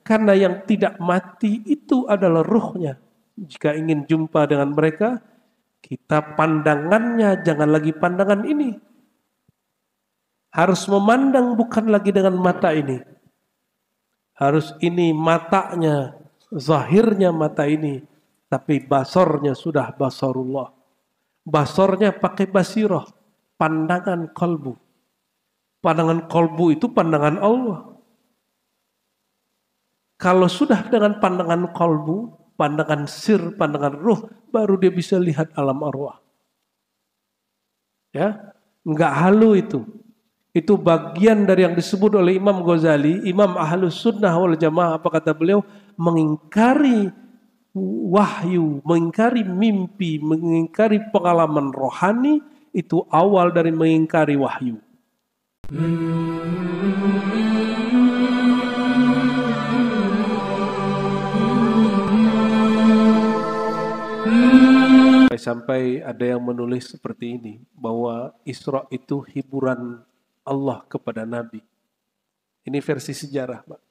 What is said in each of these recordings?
Karena yang tidak mati itu adalah ruhnya. Jika ingin jumpa dengan mereka, kita pandangannya jangan lagi pandangan ini. Harus memandang bukan lagi dengan mata ini. Harus ini matanya, zahirnya mata ini. Tapi basornya sudah basarullah. Basornya pakai basirah. Pandangan kalbu. Pandangan kalbu itu pandangan Allah. Kalau sudah dengan pandangan kalbu, pandangan sir, pandangan ruh, baru dia bisa lihat alam arwah. Ya, enggak halu itu. Itu bagian dari yang disebut oleh Imam Ghazali, Imam Ahlus Sunnah wal Jamaah, apa kata beliau? Mengingkari wahyu, mengingkari mimpi, mengingkari pengalaman rohani, itu awal dari mengingkari wahyu. Sampai ada yang menulis seperti ini, bahwa Isra itu hiburan Allah kepada Nabi. Ini versi sejarah, Pak.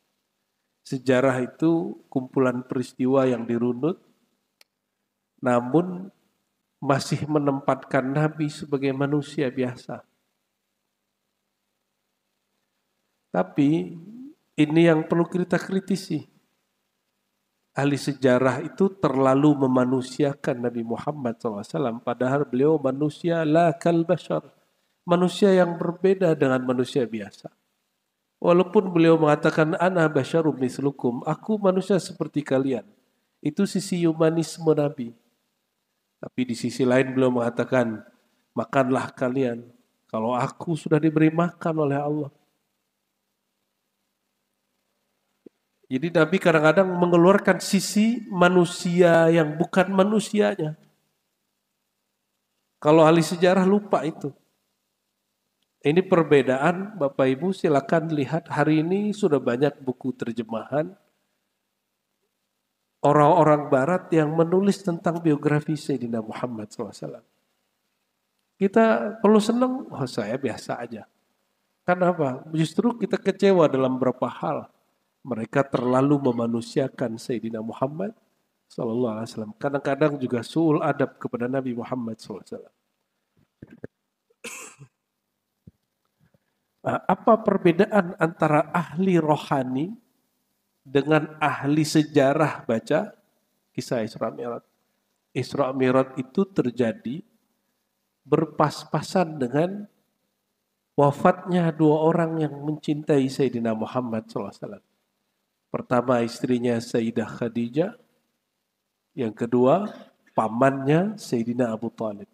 Sejarah itu kumpulan peristiwa yang dirunut, namun masih menempatkan Nabi sebagai manusia biasa. Tapi ini yang perlu kita kritisi. Ahli sejarah itu terlalu memanusiakan Nabi Muhammad SAW. Padahal beliau manusia la kal bashar. Manusia yang berbeda dengan manusia biasa. Walaupun beliau mengatakan ana basyarum mislukum. Aku manusia seperti kalian. Itu sisi humanisme Nabi. Tapi di sisi lain beliau mengatakan, makanlah kalian. Kalau aku sudah diberi makan oleh Allah. Jadi Nabi kadang-kadang mengeluarkan sisi manusia yang bukan manusianya. Kalau ahli sejarah lupa itu. Ini perbedaan, Bapak Ibu silakan lihat, hari ini sudah banyak buku terjemahan orang-orang barat yang menulis tentang biografi Sayyidina Muhammad SAW. Kita perlu senang, oh saya biasa aja. Kenapa? Justru kita kecewa dalam beberapa hal. Mereka terlalu memanusiakan Sayyidina Muhammad SAW. Kadang-kadang juga su'ul adab kepada Nabi Muhammad SAW. Nah, apa perbedaan antara ahli rohani dengan ahli sejarah baca kisah Isra Mi'raj? Isra Mi'raj itu terjadi berpas-pasan dengan wafatnya dua orang yang mencintai Sayyidina Muhammad SAW. Pertama istrinya Sayyidah Khadijah, yang kedua pamannya Sayyidina Abu Thalib.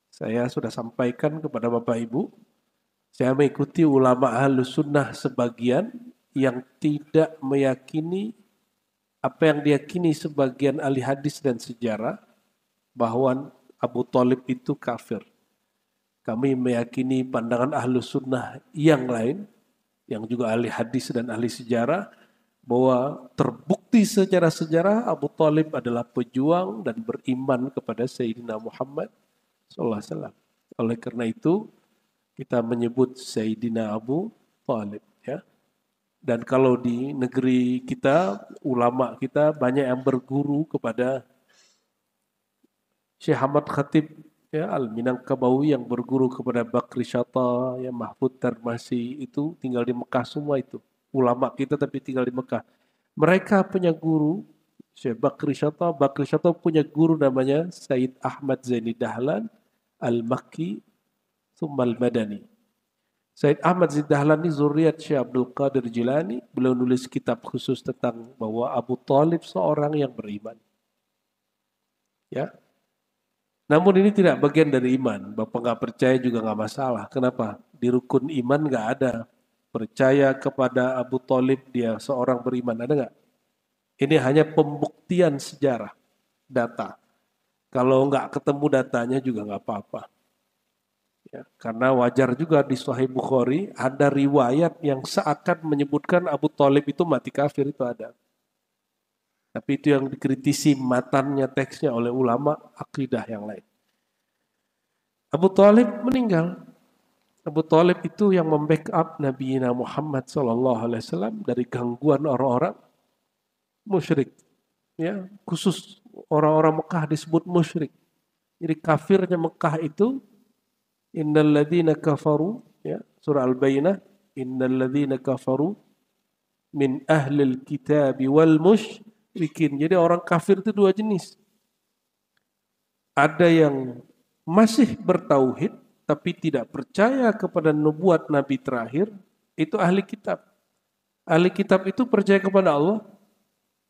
Saya sudah sampaikan kepada Bapak Ibu, saya mengikuti ulama Ahlus Sunnah sebagian yang tidak meyakini apa yang diyakini sebagian ahli hadis dan sejarah, bahwa Abu Thalib itu kafir. Kami meyakini pandangan Ahlus Sunnah yang lain, yang juga ahli hadis dan ahli sejarah, bahwa terbukti secara sejarah Abu Thalib adalah pejuang dan beriman kepada Sayyidina Muhammad SAW. Oleh karena itu kita menyebut Sayyidina Abu Thalib, ya. Dan kalau di negeri kita, ulama kita banyak yang berguru kepada Syekh Ahmad Khatib, ya, Al-Minangkabawi, yang berguru kepada Bakri Syata, ya, Mahfud Tarmasi, itu tinggal di Mekah semua itu. Ulama kita tapi tinggal di Mekah. Mereka punya guru, Syekh Bakri Syata punya guru namanya Said Ahmad Zaini Dahlan Al-Makki Tsummal Madani. Said Ahmad Zaini Dahlan ini zuriat Syekh Abdul Qadir Jilani. Beliau nulis kitab khusus tentang bahwa Abu Thalib seorang yang beriman. Ya. Namun ini tidak bagian dari iman. Bapak nggak percaya juga nggak masalah. Kenapa? Di rukun iman nggak ada percaya kepada Abu Thalib dia seorang beriman. Ada nggak? Ini hanya pembuktian sejarah, data. Kalau nggak ketemu datanya juga nggak apa-apa. Ya, karena wajar juga di Sahih Bukhari ada riwayat yang seakan menyebutkan Abu Thalib itu mati kafir, itu ada. Tapi itu yang dikritisi matannya teksnya oleh ulama akidah yang lain. Abu Thalib meninggal. Abu Thalib itu yang membackup Nabi Muhammad SAW dari gangguan orang-orang musyrik. Ya, khusus orang-orang Mekah disebut musyrik. Jadi kafirnya Mekah itu innal ladzina kafaru, ya, surah Al-Bayyinah, innal ladzina kafaru min ahlil kitab wal musyrikin. Jadi orang kafir itu dua jenis. Ada yang masih bertauhid tapi tidak percaya kepada nubuat Nabi terakhir, itu ahli kitab. Ahli kitab itu percaya kepada Allah,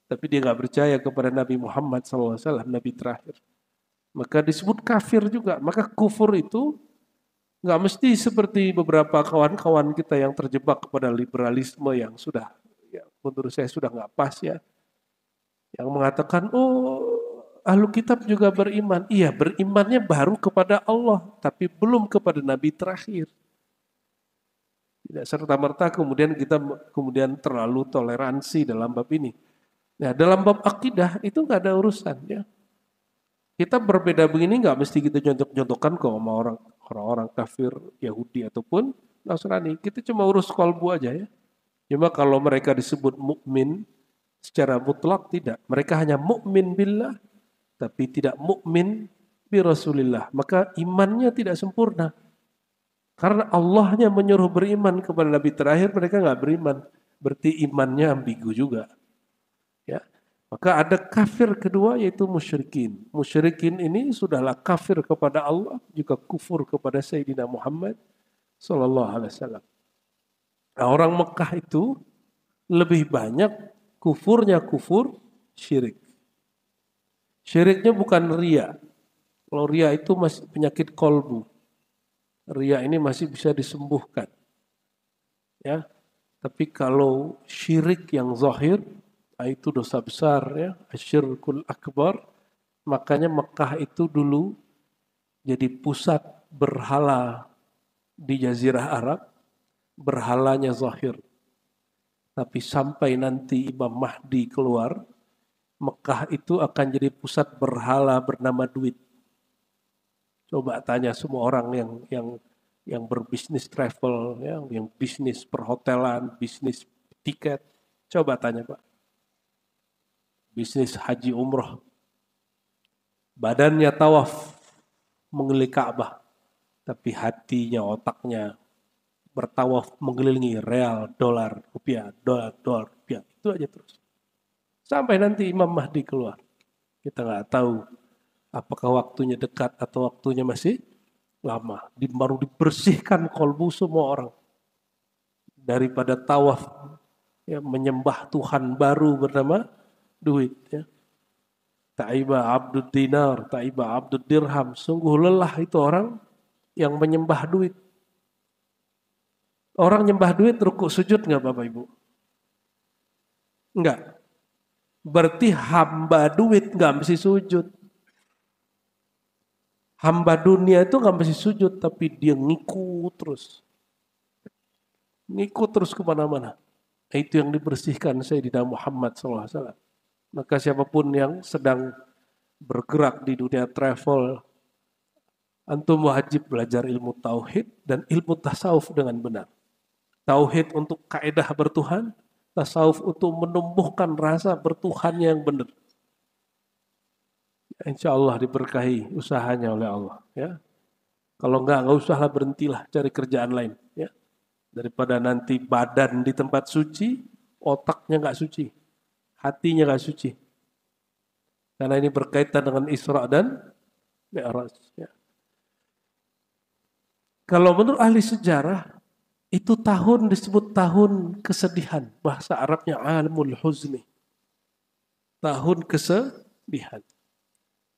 tapi dia nggak percaya kepada Nabi Muhammad SAW, Nabi terakhir. Maka disebut kafir juga. Maka kufur itu nggak mesti seperti beberapa kawan-kawan kita yang terjebak kepada liberalisme yang sudah, ya, menurut saya sudah nggak pas ya. Yang mengatakan, oh ahlu kitab juga beriman. Iya, berimannya baru kepada Allah, tapi belum kepada Nabi terakhir. Tidak serta-merta kemudian kita terlalu toleransi dalam bab ini. Nah, dalam bab akidah itu nggak ada urusan ya. Kita berbeda begini nggak mesti kita contoh-contohkan kok sama orang-orang kafir Yahudi ataupun Nasrani. Kita cuma urus kolbu aja ya. Cuma kalau mereka disebut mukmin secara mutlak tidak. Mereka hanya mukmin billah tapi tidak mukmin bi Rasulillah. Maka imannya tidak sempurna. Karena Allahnya menyuruh beriman kepada Nabi terakhir, mereka nggak beriman. Berarti imannya ambigu juga. Ya. Maka ada kafir kedua yaitu musyrikin. Musyrikin ini sudahlah kafir kepada Allah, juga kufur kepada Sayyidina Muhammad sallallahu alaihi wasallam. Nah, orang Mekah itu lebih banyak kufurnya kufur syirik. Syiriknya bukan ria. Kalau ria itu masih penyakit kolbu. Ria ini masih bisa disembuhkan. Ya. Tapi kalau syirik yang zahir, itu dosa besar ya, asyirkul akbar. Makanya Mekah itu dulu jadi pusat berhala di Jazirah Arab, berhalanya zahir. Tapi sampai nanti Imam Mahdi keluar, Mekah itu akan jadi pusat berhala bernama duit. Coba tanya semua orang yang berbisnis travel, ya, yang bisnis perhotelan, bisnis tiket. Coba tanya Pak. Bisnis haji umroh. Badannya tawaf mengelilingi Ka'bah. Tapi hatinya, otaknya bertawaf mengelilingi real, dolar, rupiah, dolar, rupiah. Itu aja terus. Sampai nanti Imam Mahdi keluar. Kita nggak tahu apakah waktunya dekat atau waktunya masih lama. Baru dibersihkan kolbu semua orang. Daripada tawaf, ya, menyembah Tuhan baru bernama duit. Ya. Ta'iba abdud dinar, ta'iba abdud dirham. Sungguh lelah itu orang yang menyembah duit. Orang nyembah duit rukuk sujud nggak Bapak Ibu? Enggak. Berarti hamba duit nggak mesti sujud. Hamba dunia itu nggak mesti sujud, tapi dia ngikut terus. Ngikut terus kemana-mana. Itu yang dibersihkan Sayyidina Muhammad SAW. Maka siapapun yang sedang bergerak di dunia travel, antum wajib belajar ilmu tauhid dan ilmu tasawuf dengan benar. Tauhid untuk kaidah bertuhan, tasawuf untuk menumbuhkan rasa bertuhan yang benar. Insya Allah diberkahi usahanya oleh Allah. Ya. Kalau nggak usahlah, berhentilah cari kerjaan lain. Ya. Daripada nanti badan di tempat suci, otaknya nggak suci, hatinya nggak suci. Karena ini berkaitan dengan Isra dan Mi'raj. Ya. Kalau menurut ahli sejarah, itu tahun disebut tahun kesedihan. Bahasa Arabnya Amul Huzni. Tahun kesedihan.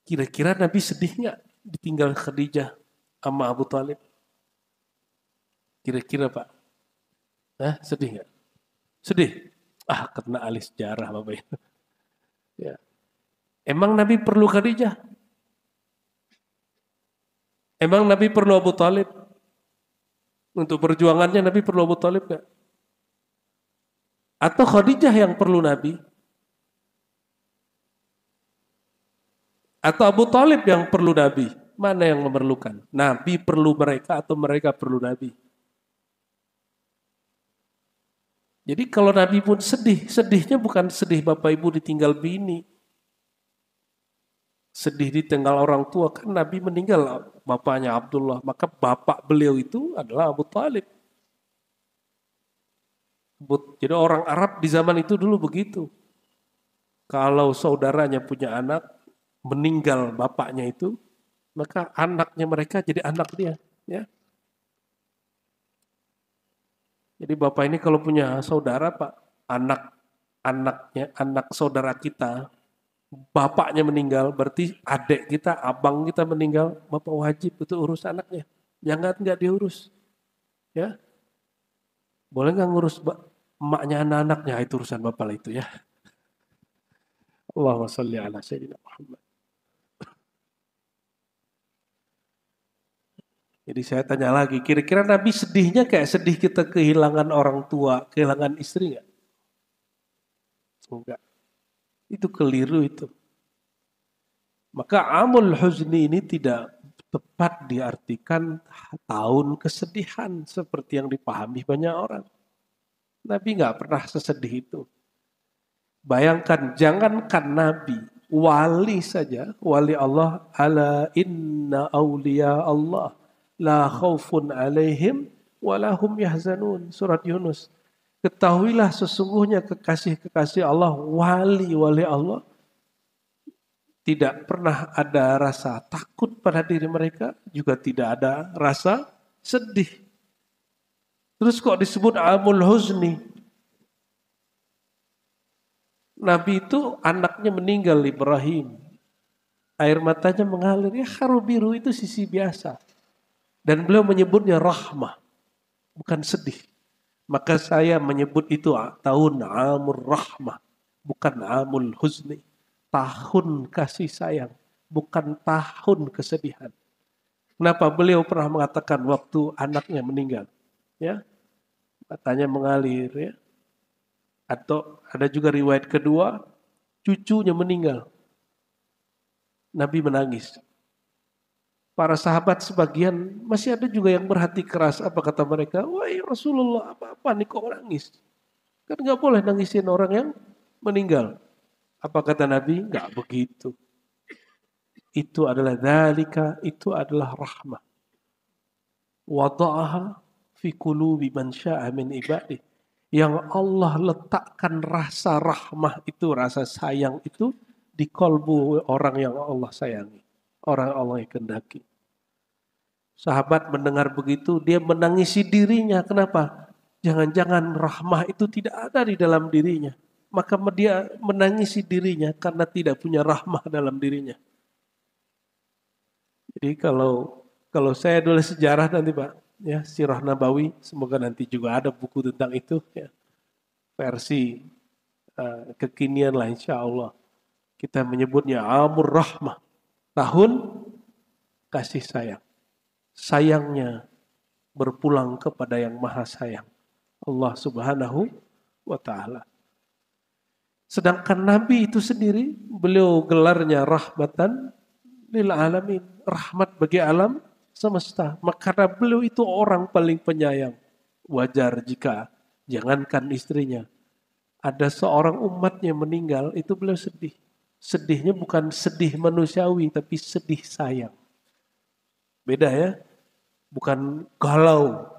Kira-kira Nabi sedih nggak ditinggal Khadijah sama Abu Thalib? Kira-kira Pak? Sedih nggak? Sedih? Kena ahli sejarah Bapak itu. Ya. Emang Nabi perlu Khadijah? Emang Nabi perlu Abu Thalib? Untuk perjuangannya Nabi perlu Abu Thalib nggak? Atau Khadijah yang perlu Nabi? Atau Abu Thalib yang perlu Nabi? Mana yang memerlukan? Nabi perlu mereka atau mereka perlu Nabi? Jadi kalau Nabi pun sedih, sedihnya bukan sedih Bapak Ibu ditinggal bini, sedih ditinggal orang tua, kan Nabi meninggal bapaknya Abdullah, maka bapak beliau itu adalah Abu Talib. Jadi orang Arab di zaman itu dulu begitu. Kalau saudaranya punya anak, meninggal bapaknya itu, maka anaknya mereka jadi anak dia. Ya. Jadi bapak ini kalau punya saudara, Pak, anak saudara kita, bapaknya meninggal, berarti adik kita, abang kita meninggal, bapak wajib itu urus anaknya. Jangan nggak diurus. Ya, boleh nggak ngurus emaknya anak-anaknya, itu urusan bapak lah itu ya. Allahumma sholli ala sayyidina Muhammad. Jadi saya tanya lagi, kira-kira Nabi sedihnya kayak sedih kita kehilangan orang tua, kehilangan istri nggak? Enggak. Itu keliru itu. Maka amul huzni ini tidak tepat diartikan tahun kesedihan seperti yang dipahami banyak orang. Nabi nggak pernah sesedih itu. Bayangkan, jangankan Nabi, wali saja, wali Allah, ala inna awliya Allah la khaufun alaihim walahum yahzanun. Surat Yunus. Ketahuilah sesungguhnya kekasih-kekasih Allah, wali-wali Allah, tidak pernah ada rasa takut pada diri mereka, juga tidak ada rasa sedih. Terus kok disebut amul huzni? Nabi itu anaknya meninggal, Ibrahim. Air matanya mengalir, ya haru biru itu sisi biasa. Dan beliau menyebutnya rahmah, bukan sedih. Maka saya menyebut itu tahun amul rahmah, bukan amul huzni. Tahun kasih sayang, bukan tahun kesedihan. Kenapa beliau pernah mengatakan waktu anaknya meninggal? Ya, matanya mengalir ya. Atau ada juga riwayat kedua, cucunya meninggal. Nabi menangis. Para sahabat sebagian masih ada juga yang berhati keras. Apa kata mereka? Wahai Rasulullah, apa-apa nih kok nangis? Kan nggak boleh nangisin orang yang meninggal. Apa kata Nabi? Nggak begitu. Itu adalah dzalika, itu adalah rahmah. Wada'aha fi qulubi man sya'a min ibadih. Yang Allah letakkan rasa rahmah itu, rasa sayang itu di kolbu orang yang Allah sayangi. Orang Allah yang kehendaki. Sahabat mendengar begitu, dia menangisi dirinya. Kenapa? Jangan-jangan rahmah itu tidak ada di dalam dirinya. Maka dia menangisi dirinya karena tidak punya rahmah dalam dirinya. Jadi kalau saya nulis sejarah nanti Pak, ya Sirah Nabawi, semoga nanti juga ada buku tentang itu, ya, versi kekinian lah insya Allah. Kita menyebutnya Amur Rahmah, tahun kasih sayang. Sayangnya berpulang kepada yang maha sayang, Allah Subhanahu wa Ta'ala. Sedangkan Nabi itu sendiri, beliau gelarnya rahmatan lil alamin, rahmat bagi alam semesta. Maka karena beliau itu orang paling penyayang, wajar jika jangankan istrinya, ada seorang umatnya meninggal, itu beliau sedih. Sedihnya bukan sedih manusiawi, tapi sedih sayang. Beda ya, bukan galau,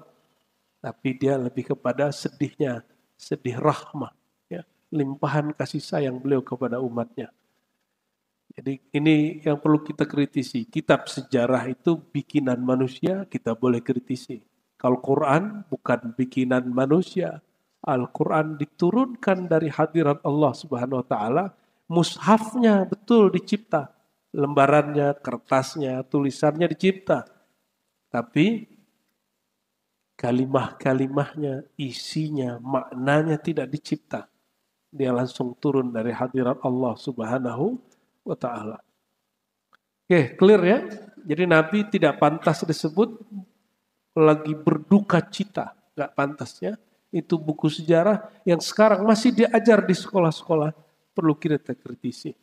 tapi dia lebih kepada sedihnya, sedih rahmah, ya, limpahan kasih sayang beliau kepada umatnya. Jadi ini yang perlu kita kritisi. Kitab sejarah itu bikinan manusia, kita boleh kritisi. Kalau Quran bukan bikinan manusia. Al-Quran diturunkan dari hadirat Allah Subhanahu wa Ta'ala. Mushafnya betul dicipta. Lembarannya, kertasnya, tulisannya dicipta. Tapi kalimah-kalimahnya, isinya, maknanya tidak dicipta. Dia langsung turun dari hadirat Allah Subhanahu wa Ta'ala. Oke, clear ya? Jadi Nabi tidak pantas disebut lagi berduka cita. Gak pantas ya. Itu buku sejarah yang sekarang masih diajar di sekolah-sekolah. Perlu kita kritisi.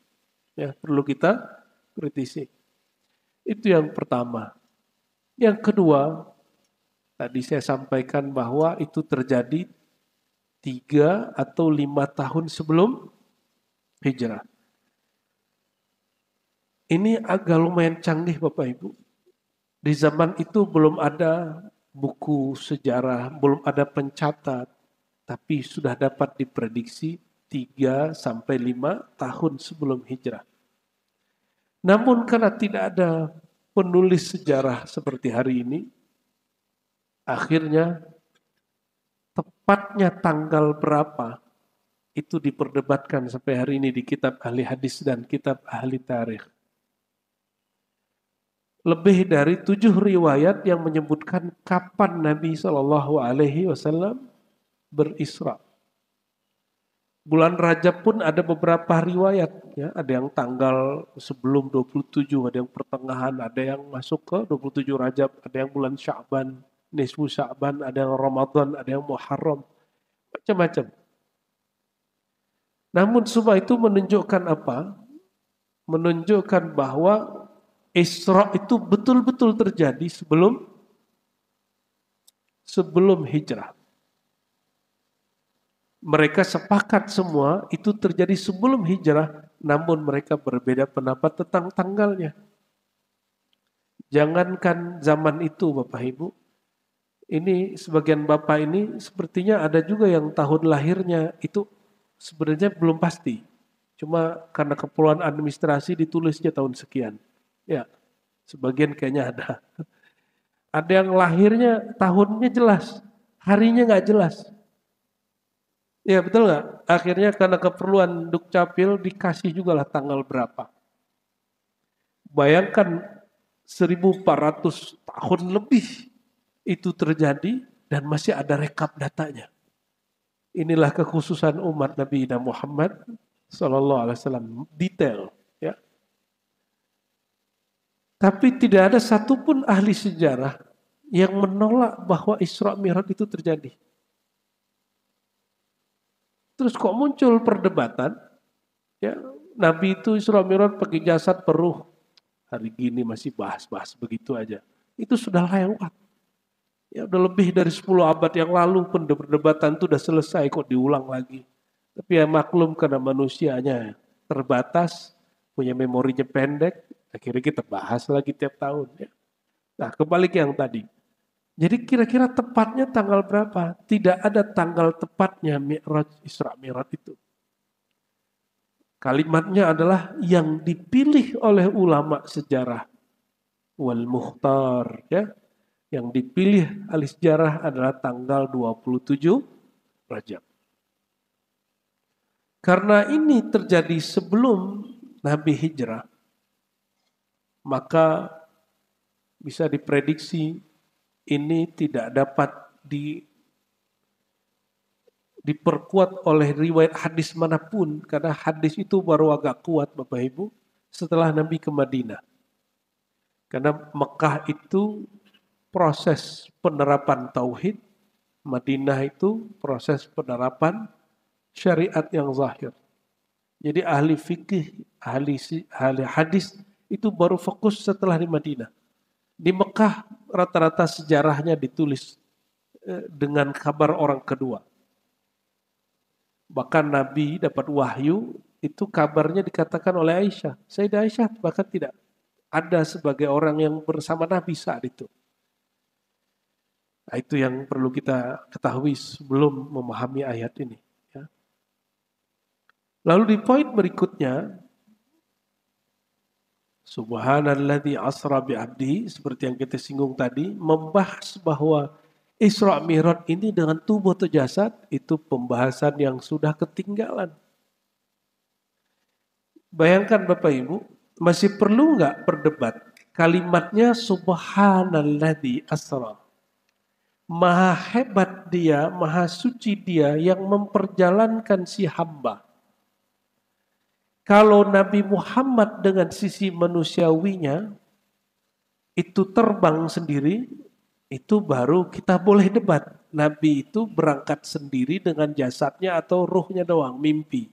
Ya, perlu kita kritisi. Itu yang pertama. Yang kedua, tadi saya sampaikan bahwa itu terjadi 3 atau 5 tahun sebelum hijrah. Ini agak lumayan canggih Bapak Ibu. Di zaman itu belum ada buku sejarah, belum ada pencatat, tapi sudah dapat diprediksi 3 sampai 5 tahun sebelum hijrah. Namun karena tidak ada penulis sejarah seperti hari ini, akhirnya tepatnya tanggal berapa itu diperdebatkan sampai hari ini di kitab ahli hadis dan kitab ahli tarikh. Lebih dari 7 riwayat yang menyebutkan kapan Nabi SAW berisra. Bulan Rajab pun ada beberapa riwayat, ya, ada yang tanggal sebelum 27, ada yang pertengahan, ada yang masuk ke 27 Rajab, ada yang bulan Sya'ban, nisfu Sya'ban, ada yang Ramadan, ada yang Muharram, macam-macam. Namun semua itu menunjukkan apa? Menunjukkan bahwa Isra itu betul-betul terjadi sebelum hijrah. Mereka sepakat semua itu terjadi sebelum hijrah, namun mereka berbeda pendapat tentang tanggalnya. Jangankan zaman itu Bapak Ibu, ini sebagian Bapak ini sepertinya ada juga yang tahun lahirnya itu sebenarnya belum pasti. Cuma karena keperluan administrasi ditulisnya tahun sekian. Ya, sebagian kayaknya ada. Ada yang lahirnya tahunnya jelas, harinya nggak jelas. Ya betul nggak? Akhirnya karena keperluan Dukcapil dikasih juga lah tanggal berapa. Bayangkan 1400 tahun lebih itu terjadi dan masih ada rekap datanya. Inilah kekhususan umat Nabi Muhammad SAW, detail. Ya. Tapi tidak ada satupun ahli sejarah yang menolak bahwa Isra Mi'raj itu terjadi. Terus kok muncul perdebatan? Ya, Nabi itu Isra Mi'raj pakai jasad peruh. Hari gini masih bahas-bahas begitu aja. Itu sudah lewat. Ya udah lebih dari 10 abad yang lalu perdebatan itu udah selesai kok diulang lagi. Tapi ya maklum karena manusianya terbatas, punya memorinya pendek, akhirnya kita bahas lagi tiap tahun. Ya. Nah kembali ke yang tadi. Jadi kira-kira tepatnya tanggal berapa? Tidak ada tanggal tepatnya Mi'raj, Isra Mi'raj itu. Kalimatnya adalah yang dipilih oleh ulama sejarah. Wal Mukhtar. Ya. Yang dipilih ahli sejarah adalah tanggal 27 Rajab. Karena ini terjadi sebelum Nabi hijrah, maka bisa diprediksi ini tidak dapat diperkuat oleh riwayat hadis manapun, karena hadis itu baru agak kuat Bapak Ibu setelah Nabi ke Madinah. Karena Mekah itu proses penerapan tauhid, Madinah itu proses penerapan syariat yang zahir. Jadi ahli fikih, ahli hadis itu baru fokus setelah di Madinah. Di Mekah rata-rata sejarahnya ditulis dengan kabar orang kedua. Bahkan Nabi dapat wahyu, itu kabarnya dikatakan oleh Aisyah. Sayyidah Aisyah bahkan tidak ada sebagai orang yang bersama Nabi saat itu. Nah, itu yang perlu kita ketahui sebelum memahami ayat ini. Ya. Lalu di poin berikutnya, Subhanalladzi asra bi'abdi, seperti yang kita singgung tadi, membahas bahwa Isra Mi'raj ini dengan tubuh atau jasad, itu pembahasan yang sudah ketinggalan. Bayangkan Bapak Ibu, masih perlu nggak berdebat? Kalimatnya Subhanalladzi asra. Maha hebat dia, maha suci dia yang memperjalankan si hamba. Kalau Nabi Muhammad dengan sisi manusiawinya itu terbang sendiri, itu baru kita boleh debat. Nabi itu berangkat sendiri dengan jasadnya atau ruhnya doang, mimpi.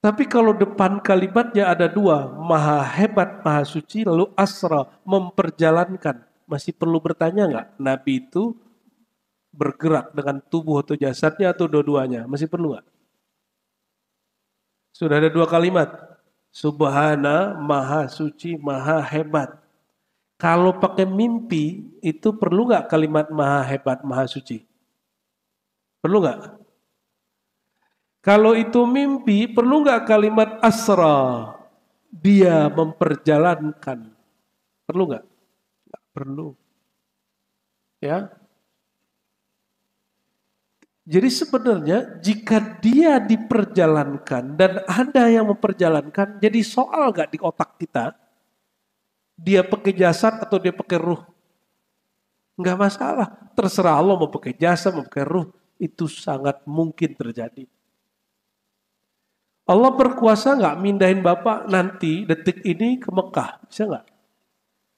Tapi kalau depan kalimatnya ada dua, maha hebat, maha suci, lalu asra, memperjalankan. Masih perlu bertanya nggak? Nabi itu bergerak dengan tubuh atau jasadnya atau dua-duanya? Masih perlu nggak? Sudah ada 2 kalimat. Subhana, maha suci, maha hebat. Kalau pakai mimpi, itu perlu nggak kalimat maha hebat, maha suci? Perlu nggak? Kalau itu mimpi, perlu nggak kalimat asra? Dia memperjalankan. Perlu nggak? Nggak perlu. Ya. Jadi sebenarnya jika dia diperjalankan dan ada yang memperjalankan, jadi soal nggak di otak kita? Dia pakai jasad atau dia pakai ruh? Nggak masalah. Terserah Allah mau pakai jasad, mau pakai ruh. Itu sangat mungkin terjadi. Allah berkuasa nggak mindahin Bapak nanti detik ini ke Mekah? Bisa nggak?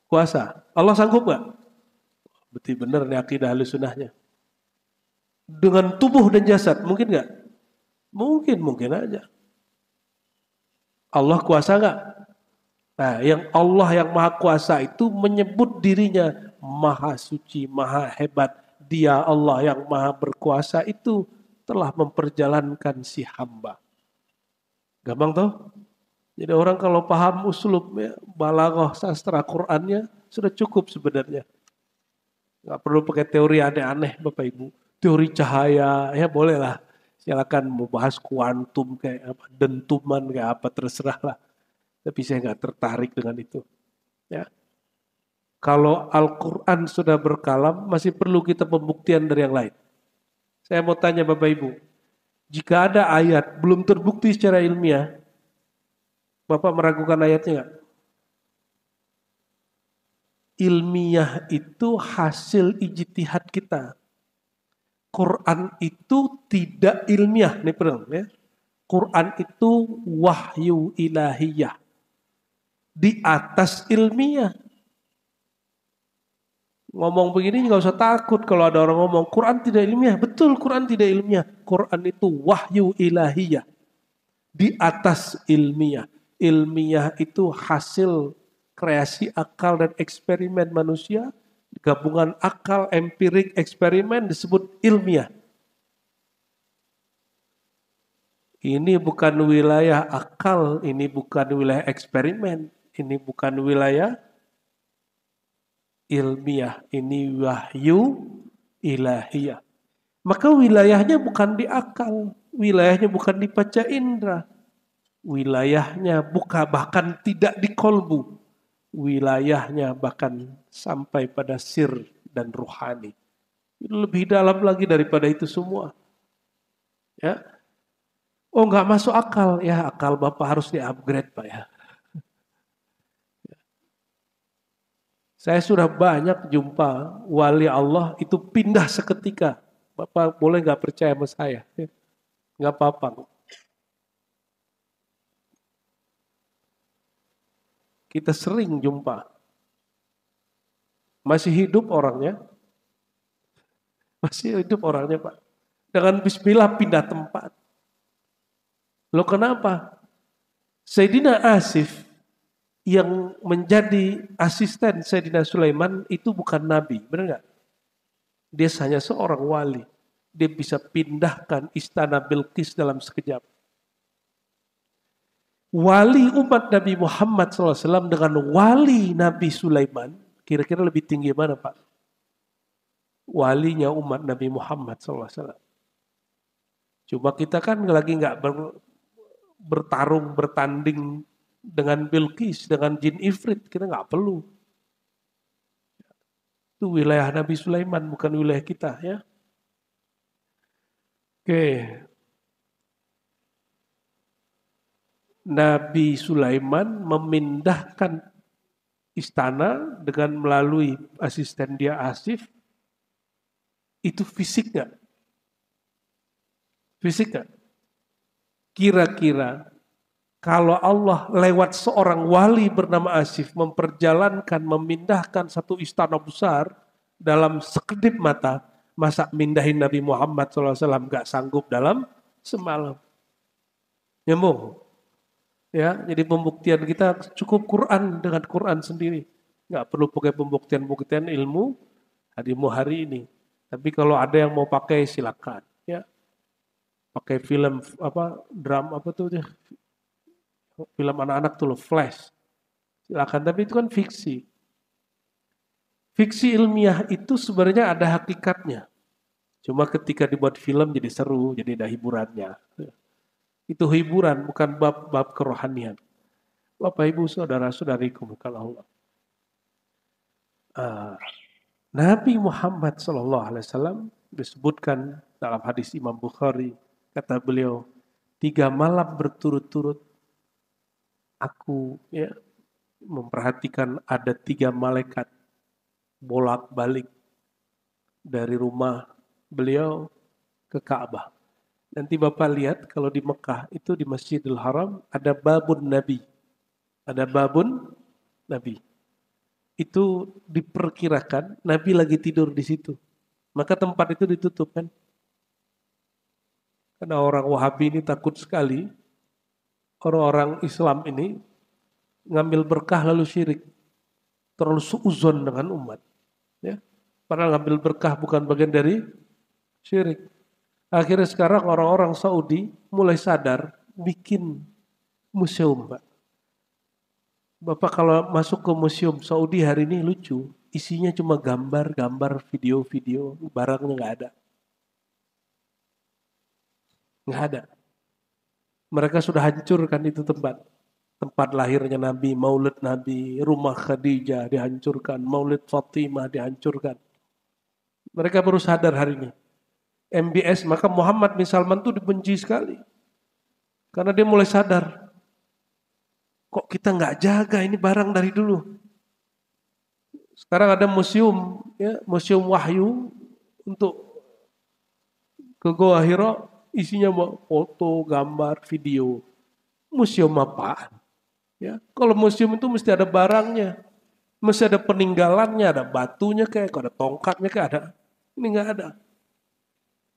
Kuasa. Allah sanggup nggak? Berarti benar nih akidah Ahlussunnahnya. Dengan tubuh dan jasad, mungkin nggak? Mungkin aja. Allah kuasa nggak? Nah, yang Allah yang maha kuasa itu menyebut dirinya maha suci, maha hebat. Dia Allah yang maha berkuasa itu telah memperjalankan si hamba. Gampang toh? Jadi orang kalau paham uslub, ya, balaghah sastra Qur'annya sudah cukup sebenarnya. Nggak perlu pakai teori aneh-aneh Bapak Ibu. Teori cahaya, ya boleh lah. Silakan mau bahas kuantum kayak apa, dentuman kayak apa, terserah lah. Tapi saya nggak tertarik dengan itu. Ya. Kalau Al-Quran sudah berkalam, masih perlu kita pembuktian dari yang lain. Saya mau tanya Bapak Ibu, jika ada ayat belum terbukti secara ilmiah, Bapak meragukan ayatnya nggak? Ilmiah itu hasil ijtihad kita. Quran itu tidak ilmiah, nih pernah ya. Quran itu wahyu ilahiyah di atas ilmiah. Ngomong begini nggak usah takut kalau ada orang ngomong Quran tidak ilmiah. Betul, Quran tidak ilmiah. Quran itu wahyu ilahiyah di atas ilmiah. Ilmiah itu hasil kreasi akal dan eksperimen manusia. Gabungan akal, empirik, eksperimen disebut ilmiah. Ini bukan wilayah akal, ini bukan wilayah eksperimen, ini bukan wilayah ilmiah, ini wahyu ilahiyah. Maka wilayahnya bukan di akal, wilayahnya bukan di panca indera, wilayahnya bukan bahkan tidak di kolbu, wilayahnya bahkan sampai pada sir dan ruhani. Lebih dalam lagi daripada itu semua. Ya. Oh nggak masuk akal, ya akal Bapak harus di-upgrade Pak ya. Saya sudah banyak jumpa wali Allah itu pindah seketika. Bapak boleh nggak percaya sama saya? Nggak apa-apa. Kita sering jumpa. Masih hidup orangnya. Masih hidup orangnya Pak. Dengan bismillah pindah tempat. Loh kenapa? Sayyidina Asif yang menjadi asisten Sayyidina Sulaiman itu bukan nabi, benar nggak? Dia hanya seorang wali. Dia bisa pindahkan istana Bilqis dalam sekejap. Wali umat Nabi Muhammad SAW dengan wali Nabi Sulaiman, kira-kira lebih tinggi mana Pak? Walinya umat Nabi Muhammad SAW. Coba kita kan lagi nggak bertarung, bertanding dengan Bilqis, dengan jin ifrit, kita nggak perlu. Itu wilayah Nabi Sulaiman, bukan wilayah kita ya. Oke. Nabi Sulaiman memindahkan istana dengan melalui asisten dia Asif. Itu fisik nggak? Fisik nggak? Kira-kira kalau Allah lewat seorang wali bernama Asif memperjalankan, memindahkan satu istana besar dalam sekedip mata, masa mindahin Nabi Muhammad SAW gak sanggup dalam semalam. Nyambung. Ya, jadi pembuktian kita cukup Quran dengan Quran sendiri. Gak perlu pakai pembuktian-pembuktian ilmu hari ini. Tapi kalau ada yang mau pakai silakan. Ya, pakai film drama apa tuh? Film anak-anak tuh loh, Flash. Silakan. Tapi itu kan fiksi. Fiksi ilmiah itu sebenarnya ada hakikatnya. Cuma ketika dibuat film jadi seru, jadi ada hiburannya. Itu hiburan, bukan bab kerohanian. Bapak Ibu saudara-saudariku, bukan Allah. Nabi Muhammad SAW disebutkan dalam hadis Imam Bukhari, kata beliau, 3 malam berturut-turut aku memperhatikan ada 3 malaikat bolak-balik dari rumah beliau ke Ka'bah. Nanti Bapak lihat kalau di Mekah itu di Masjidil Haram ada babun Nabi. Ada babun Nabi. Itu diperkirakan Nabi lagi tidur di situ. Maka tempat itu ditutup kan. Karena orang Wahabi ini takut sekali. Orang-orang Islam ini ngambil berkah lalu syirik. Terlalu suuzon dengan umat. Ya. Padahal ngambil berkah bukan bagian dari syirik. Akhirnya sekarang orang-orang Saudi mulai sadar bikin museum, Pak. Bapak kalau masuk ke museum Saudi hari ini lucu. Isinya cuma gambar-gambar, video-video, barangnya nggak ada. Nggak ada. Mereka sudah hancurkan itu tempat. Tempat lahirnya Nabi, maulid Nabi, rumah Khadijah dihancurkan, maulid Fatimah dihancurkan. Mereka baru sadar hari ini. MBS, maka Muhammad bin Salman itu dibenci sekali. Karena dia mulai sadar. Kok kita nggak jaga ini barang dari dulu. Sekarang ada museum, museum wahyu untuk ke Goa Hira, isinya foto, gambar, video. Museum apaan? Ya, kalau museum itu mesti ada barangnya, mesti ada peninggalannya, ada batunya kayak, ada tongkatnya kayak ada. Ini nggak ada.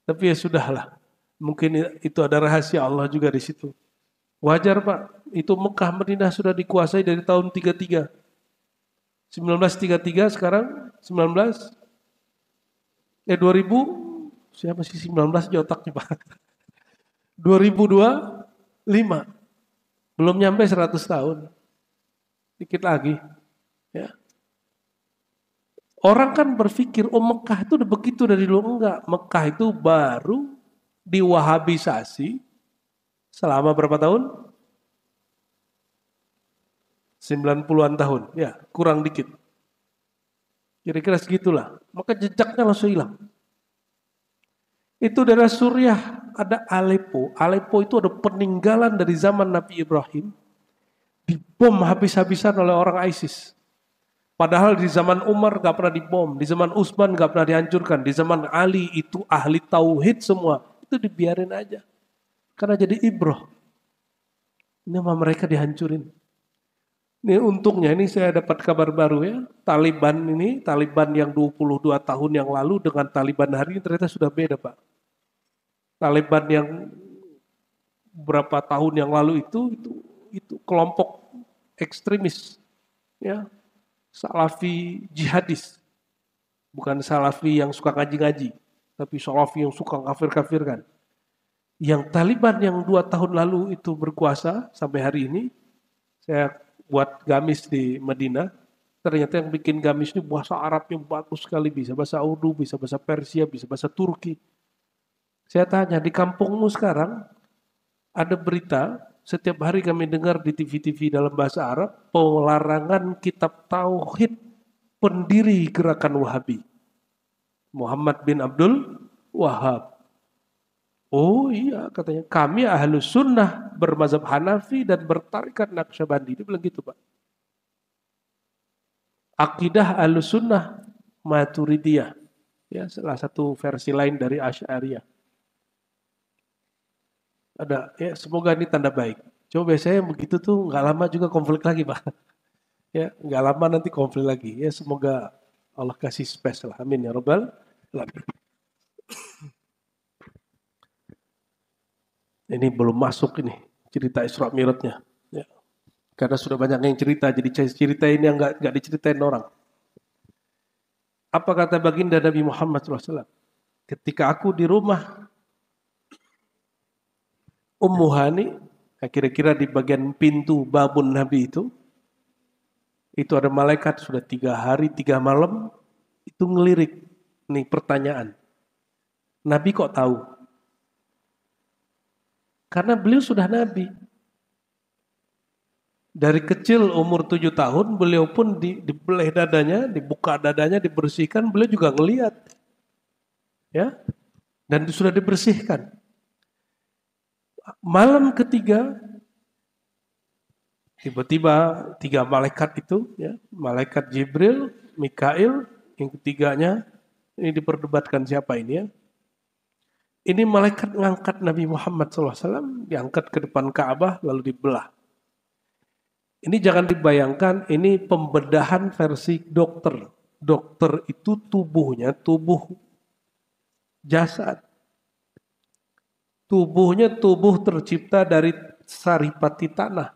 Tapi ya sudahlah, mungkin itu ada rahasia Allah juga di situ. Wajar Pak, itu Mekah Madinah sudah dikuasai dari tahun 33. 1933 sekarang 2000 siapa sih 19 di otaknya Pak? 2025 belum nyampe 100 tahun. Dikit lagi. Ya. Orang kan berpikir, oh Mekah itu udah begitu dari dulu. Enggak, Mekah itu baru diwahabisasi selama berapa tahun? 90-an tahun, ya kurang dikit. Kira-kira segitulah. Maka jejaknya langsung hilang. Itu daerah Suriah, ada Aleppo. Aleppo itu ada peninggalan dari zaman Nabi Ibrahim. Dibom habis-habisan oleh orang ISIS. Padahal di zaman Umar gak pernah dibom. Di zaman Utsman gak pernah dihancurkan. Di zaman Ali itu ahli tauhid semua. Itu dibiarin aja. Karena jadi ibrah. Ini sama mereka dihancurin. Ini untungnya, ini saya dapat kabar baru ya. Taliban yang 22 tahun yang lalu dengan Taliban hari ini ternyata sudah beda Pak. Taliban yang berapa tahun yang lalu itu kelompok ekstremis. Ya, Salafi jihadis. Bukan Salafi yang suka ngaji-ngaji. Tapi Salafi yang suka kafir-kafirkan. Yang Taliban yang 2 tahun lalu itu berkuasa sampai hari ini. Saya buat gamis di Madinah, ternyata yang bikin gamis ini bahasa Arab yang bagus sekali, bisa bahasa Urdu, bisa bahasa Persia, bisa bahasa Turki. Saya tanya, di kampungmu sekarang ada berita, setiap hari kami dengar di TV-TV dalam bahasa Arab, pelarangan kitab Tauhid pendiri gerakan Wahabi. Muhammad bin Abdul Wahab. Oh iya katanya, kami Ahlus Sunnah bermazhab Hanafi dan bertarikat Naqsyabandi. Dia bilang gitu Pak. Akidah Ahlus Sunnah Maturidiyah. Ya, salah satu versi lain dari Asy'ariyah. Ada, ya semoga ini tanda baik. Coba biasanya begitu tuh nggak lama juga konflik lagi Pak. Ya, nggak lama nanti konflik lagi. Ya semoga Allah kasih space lah. Amin ya Rabbal alamin. Ini belum masuk ini cerita Isra Mi'rajnya. Ya. Karena sudah banyak yang cerita, jadi cerita ini yang nggak diceritain orang. Apa kata baginda Nabi Muhammad SAW? Ketika aku di rumah Ummu Hani, kira-kira di bagian pintu babun Nabi itu ada malaikat sudah 3 hari 3 malam itu ngelirik. Nih pertanyaan, Nabi kok tahu? Karena beliau sudah Nabi. Dari kecil umur 7 tahun beliau pun dibeleh dadanya, dibuka dadanya, dibersihkan, beliau juga ngelihat. Ya, dan sudah dibersihkan. Malam ketiga, tiba-tiba 3 malaikat itu, ya, malaikat Jibril, Mikail, yang ketiganya, ini diperdebatkan siapa ini ya. Ini malaikat ngangkat Nabi Muhammad SAW, diangkat ke depan Ka'bah, lalu dibelah. Ini jangan dibayangkan, ini pembedahan versi dokter. Dokter itu tubuhnya, tubuh jasad. Tubuhnya tubuh tercipta dari saripati tanah.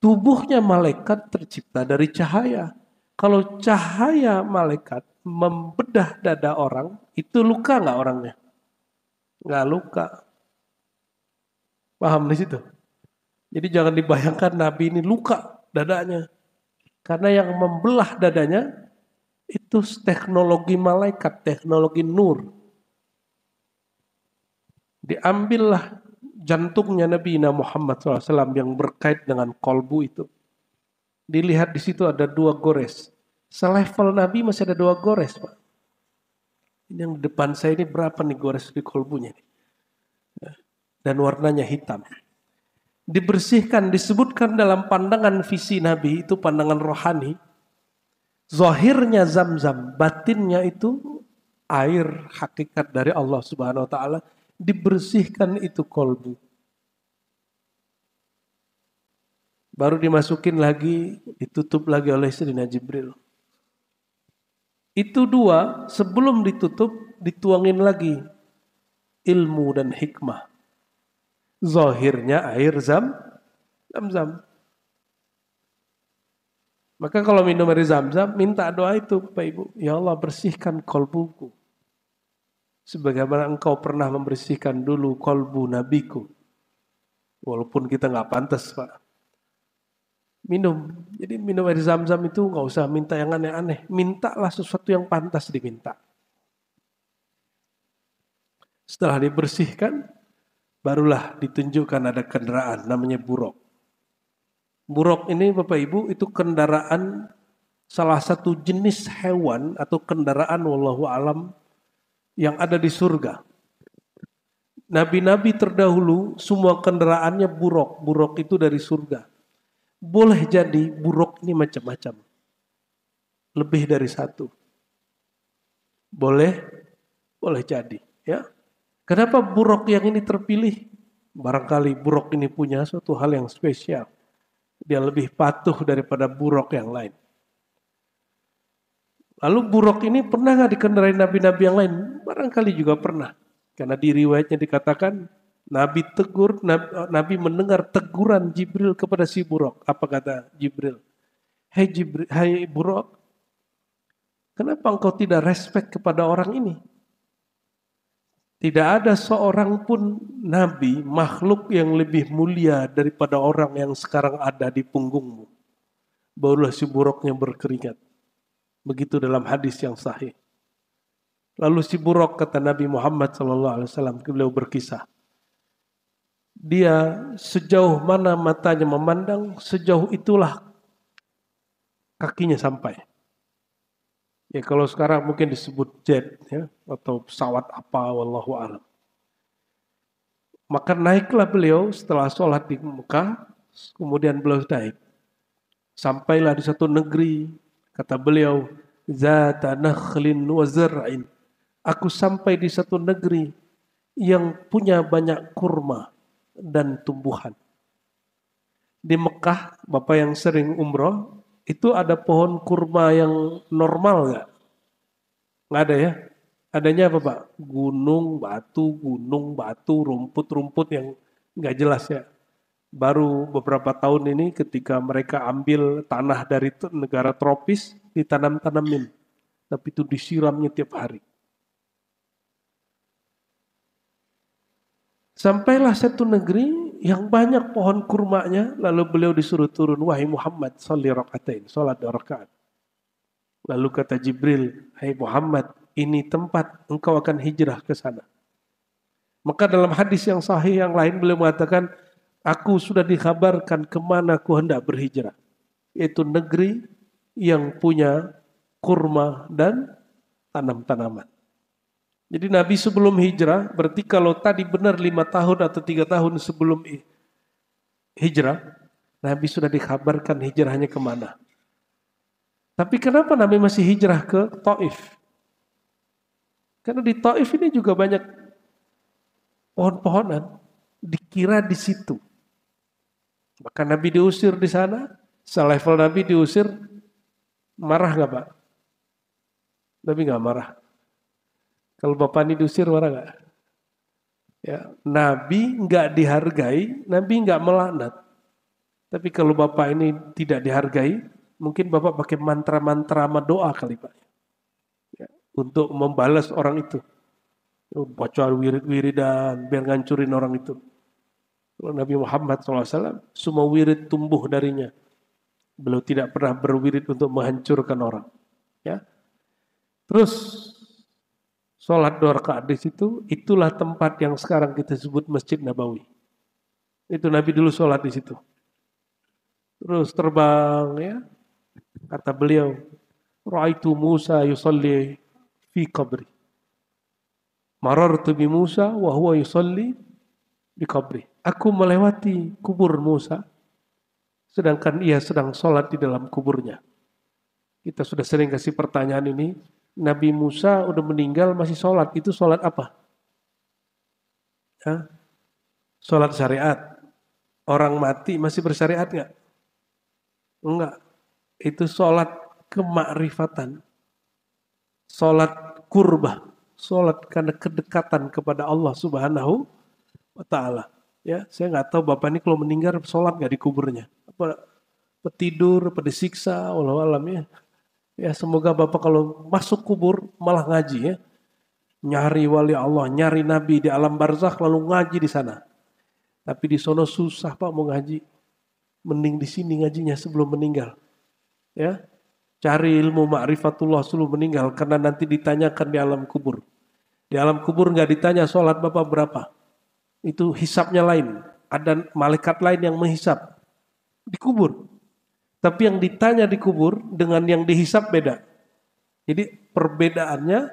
Tubuhnya malaikat tercipta dari cahaya. Kalau cahaya malaikat membedah dada orang, itu luka nggak orangnya? Nggak luka. Paham di situ? Jadi jangan dibayangkan Nabi ini luka dadanya. Karena yang membelah dadanya itu teknologi malaikat, teknologi nur. Diambillah jantungnya Nabi Muhammad SAW yang berkait dengan kolbu itu. Dilihat di situ ada 2 gores. Selevel Nabi masih ada 2 gores, Pak. Ini yang di depan saya ini berapa nih gores di kolbunya? Dan warnanya hitam. Dibersihkan, disebutkan dalam pandangan visi Nabi, itu pandangan rohani. Zahirnya Zam-Zam, batinnya itu air hakikat dari Allah Subhanahu wa taala, dibersihkan itu kolbu. Baru dimasukin lagi, ditutup lagi oleh Sayyidina Jibril. Itu 2, sebelum ditutup, dituangin lagi ilmu dan hikmah. Zahirnya air Zam-Zam. Maka kalau minum air Zam-Zam, minta doa itu, Bapak Ibu. Ya Allah, bersihkan kolbuku. Sebagaimana engkau pernah membersihkan dulu kolbu nabiku. Walaupun kita nggak pantas, Pak. Minum. Jadi minum air Zam-Zam itu nggak usah minta yang aneh-aneh. Mintalah sesuatu yang pantas diminta. Setelah dibersihkan, barulah ditunjukkan ada kendaraan namanya buruk. Buruk ini Bapak Ibu itu kendaraan salah satu jenis hewan atau kendaraan wallahu alam yang ada di surga. Nabi-nabi terdahulu semua kendaraannya buruk. Buruk itu dari surga. Boleh jadi buruk ini macam-macam. Lebih dari 1. Boleh jadi. Ya. Kenapa buruk yang ini terpilih? Barangkali buruk ini punya suatu hal yang spesial. Dia lebih patuh daripada buruk yang lain. Lalu buruk ini pernah nggak dikendarai nabi-nabi yang lain? Barangkali juga pernah. Karena di riwayatnya dikatakan Nabi mendengar teguran Jibril kepada si buruk. Apa kata Jibril? Hai buruk, kenapa engkau tidak respect kepada orang ini? Tidak ada seorang pun nabi, makhluk yang lebih mulia daripada orang yang sekarang ada di punggungmu. Barulah si buruknya berkeringat. Begitu dalam hadis yang sahih. Lalu si buruk kata Nabi Muhammad SAW, beliau berkisah. Dia sejauh mana matanya memandang, sejauh itulah kakinya sampai. Ya kalau sekarang mungkin disebut jet ya, atau pesawat apa, wallahu a'lam. Maka naiklah beliau setelah sholat di Mekah, kemudian beliau naik. Sampailah di satu negeri, kata beliau, Zata nakhlin wa zar'in. Aku sampai di satu negeri yang punya banyak kurma dan tumbuhan. Di Mekah, Bapak yang sering umroh, itu ada pohon kurma yang normal nggak? Nggak ada ya? Adanya apa Pak? Gunung, batu, rumput-rumput yang nggak jelas ya. Baru beberapa tahun ini ketika mereka ambil tanah dari negara tropis, ditanam-tanamin. Tapi itu disiramnya tiap hari. Sampailah satu negeri yang banyak pohon kurmanya, lalu beliau disuruh turun, wahai Muhammad, sholli rakaatain, salat 2 rakaat. Lalu kata Jibril, hai Muhammad, ini tempat engkau akan hijrah ke sana. Maka dalam hadis yang sahih yang lain beliau mengatakan, aku sudah dikabarkan kemana aku hendak berhijrah. Yaitu negeri yang punya kurma dan tanam-tanaman. Jadi Nabi sebelum hijrah, berarti kalau tadi benar 5 tahun atau 3 tahun sebelum hijrah, Nabi sudah dikabarkan hijrahnya kemana. Tapi kenapa Nabi masih hijrah ke Taif? Karena di Taif ini juga banyak pohon-pohonan, dikira di situ. Maka Nabi diusir di sana, selevel Nabi diusir, marah nggak Pak? Nabi nggak marah. Kalau Bapak ini diusir marah nggak? Ya, Nabi nggak dihargai, Nabi nggak melaknat. Tapi kalau Bapak ini tidak dihargai, mungkin Bapak pakai mantra-mantra sama doa kali Pak. Ya, untuk membalas orang itu. Baca wirid-wiridan biar ngancurin orang itu. Kalau Nabi Muhammad SAW, semua wirid tumbuh darinya. Beliau tidak pernah berwirid untuk menghancurkan orang. Ya. Terus sholat 2 rakaat di situ, itulah tempat yang sekarang kita sebut Masjid Nabawi. Itu Nabi dulu sholat di situ. Terus terbang ya, kata beliau, Ra'aitu Musa yusalli fi qabri. Marartu bi Musa wa huwa yusalli di qabri. Aku melewati kubur Musa, sedangkan ia sedang sholat di dalam kuburnya. Kita sudah sering kasih pertanyaan ini, Nabi Musa udah meninggal masih sholat, itu sholat apa? Ya? Sholat syariat. Orang mati masih bersyariat nggak? Enggak. Itu sholat kemakrifatan. Sholat kurbah. Sholat karena kedekatan kepada Allah Subhanahu wa ta'ala. Ya, saya nggak tahu Bapak ini kalau meninggal sholat nggak di kuburnya. Apa tidur, apa disiksa, wallahu alam ya. Ya semoga Bapak kalau masuk kubur malah ngaji ya. Nyari wali Allah, nyari Nabi di alam barzakh lalu ngaji di sana. Tapi di sono susah Pak mau ngaji. Mending di sini ngajinya sebelum meninggal. Ya, cari ilmu ma'rifatullah sebelum meninggal karena nanti ditanyakan di alam kubur. Di alam kubur nggak ditanya sholat Bapak berapa. Itu hisapnya lain. Ada malaikat lain yang menghisap di kubur. Tapi yang ditanya di kubur dengan yang dihisap beda. Jadi perbedaannya